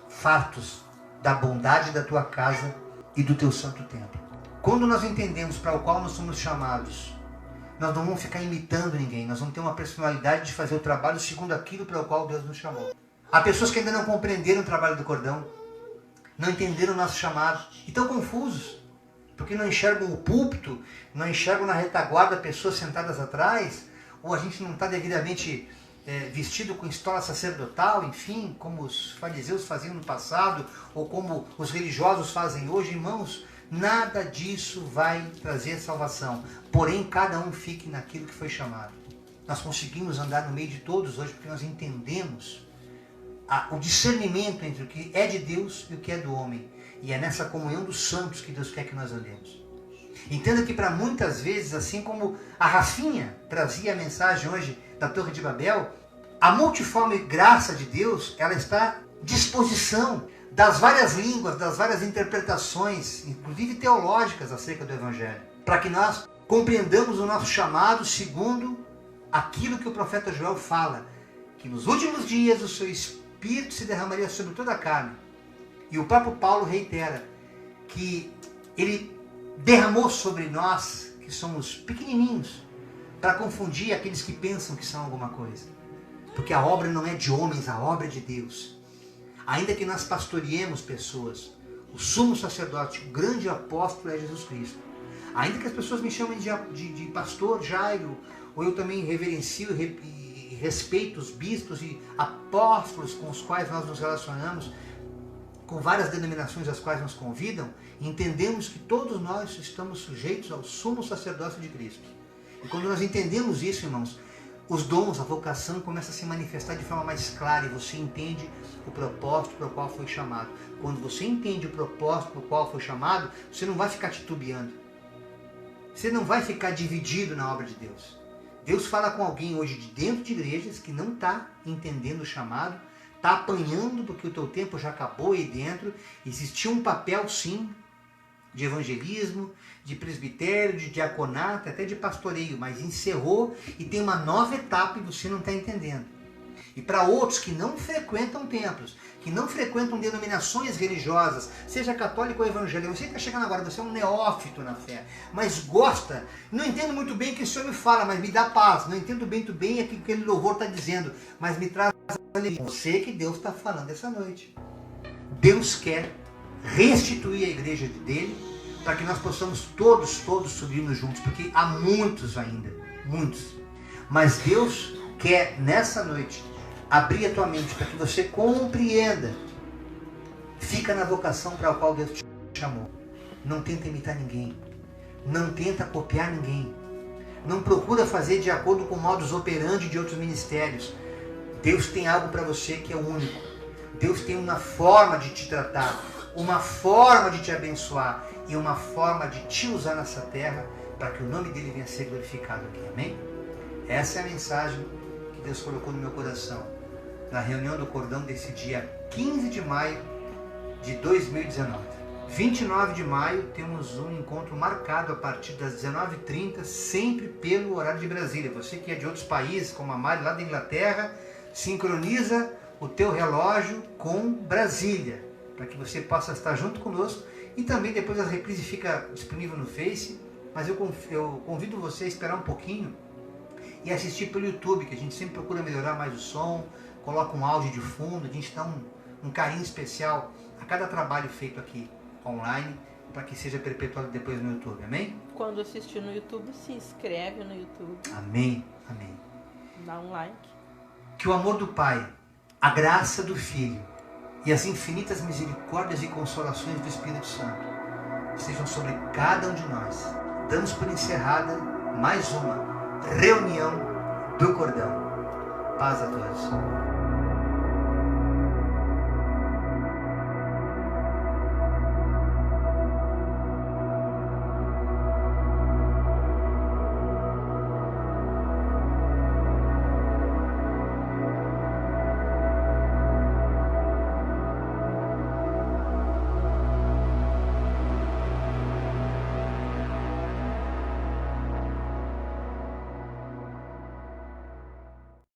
da bondade da tua casa e do teu santo templo. Quando nós entendemos para o qual nós somos chamados, nós não vamos ficar imitando ninguém, nós vamos ter uma personalidade de fazer o trabalho segundo aquilo para o qual Deus nos chamou. Há pessoas que ainda não compreenderam o trabalho do cordão, não entenderam o nosso chamado, e estão confusos, porque não enxergam o púlpito, não enxergam na retaguarda pessoas sentadas atrás, ou a gente não está devidamente vestido com estola sacerdotal, enfim, como os fariseus faziam no passado, ou como os religiosos fazem hoje, irmãos, nada disso vai trazer salvação. Porém, cada um fique naquilo que foi chamado. Nós conseguimos andar no meio de todos hoje porque nós entendemos o discernimento entre o que é de Deus e o que é do homem. E é nessa comunhão dos santos que Deus quer que nós andemos. Entenda que para muitas vezes, assim como a Rafinha trazia a mensagem hoje da Torre de Babel, a multiforme graça de Deus, ela está à disposição das várias línguas, das várias interpretações, inclusive teológicas acerca do Evangelho, para que nós compreendamos o nosso chamado segundo aquilo que o profeta Joel fala, que nos últimos dias o seu Espírito se derramaria sobre toda a carne. E o próprio Paulo reitera que ele derramou sobre nós, que somos pequenininhos, para confundir aqueles que pensam que são alguma coisa. Porque a obra não é de homens, a obra é de Deus. Ainda que nós pastoreemos pessoas, o sumo sacerdote, o grande apóstolo é Jesus Cristo. Ainda que as pessoas me chamem de pastor Jairo, ou eu também reverencio e respeito os bispos e apóstolos com os quais nós nos relacionamos, com várias denominações às quais nos convidam, entendemos que todos nós estamos sujeitos ao sumo sacerdócio de Cristo. E quando nós entendemos isso, irmãos, os dons, a vocação começa a se manifestar de forma mais clara e você entende o propósito para o qual foi chamado. Quando você entende o propósito para o qual foi chamado, você não vai ficar titubeando. Você não vai ficar dividido na obra de Deus. Deus fala com alguém hoje de dentro de igrejas que não está entendendo o chamado, está apanhando porque o teu tempo já acabou aí dentro. Existia um papel, sim, de evangelismo, de presbitério, de diaconato, até de pastoreio, mas encerrou e tem uma nova etapa e você não está entendendo. E para outros que não frequentam templos, que não frequentam denominações religiosas, seja católico ou evangélico, você está chegando agora, você é um neófito na fé, mas gosta, não entendo muito bem o que o Senhor me fala, mas me dá paz, não entendo muito bem o que aquele louvor está dizendo, mas me traz alegria. Você que Deus está falando essa noite. Deus quer restituir a igreja dele, para que nós possamos todos subirmos juntos, porque há muitos ainda, muitos. Mas Deus quer nessa noite abrir a tua mente para que você compreenda. Fica na vocação para a qual Deus te chamou. Não tenta imitar ninguém. Não tenta copiar ninguém. Não procura fazer de acordo com o modus operandi de outros ministérios. Deus tem algo para você que é único. Deus tem uma forma de te tratar, uma forma de te abençoar e uma forma de te usar nessa terra para que o nome dele venha a ser glorificado aqui. Amém? Essa é a mensagem que Deus colocou no meu coração na reunião do cordão desse dia 15 de maio de 2019. 29 de maio temos um encontro marcado a partir das 19h30, sempre pelo horário de Brasília. Você que é de outros países, como a Mari lá da Inglaterra, sincroniza o teu relógio com Brasília, para que você possa estar junto conosco. E também depois a reprise fica disponível no Face, mas eu convido você a esperar um pouquinho e assistir pelo YouTube, que a gente sempre procura melhorar mais o som, coloca um áudio de fundo, a gente dá um carinho especial a cada trabalho feito aqui online, para que seja perpetuado depois no YouTube, amém? Quando assistir no YouTube, se inscreve no YouTube. Amém, amém. Dá um like. Que o amor do Pai, a graça do Filho e as infinitas misericórdias e consolações do Espírito Santo sejam sobre cada um de nós. Damos por encerrada mais uma reunião do cordão. Paz a todos.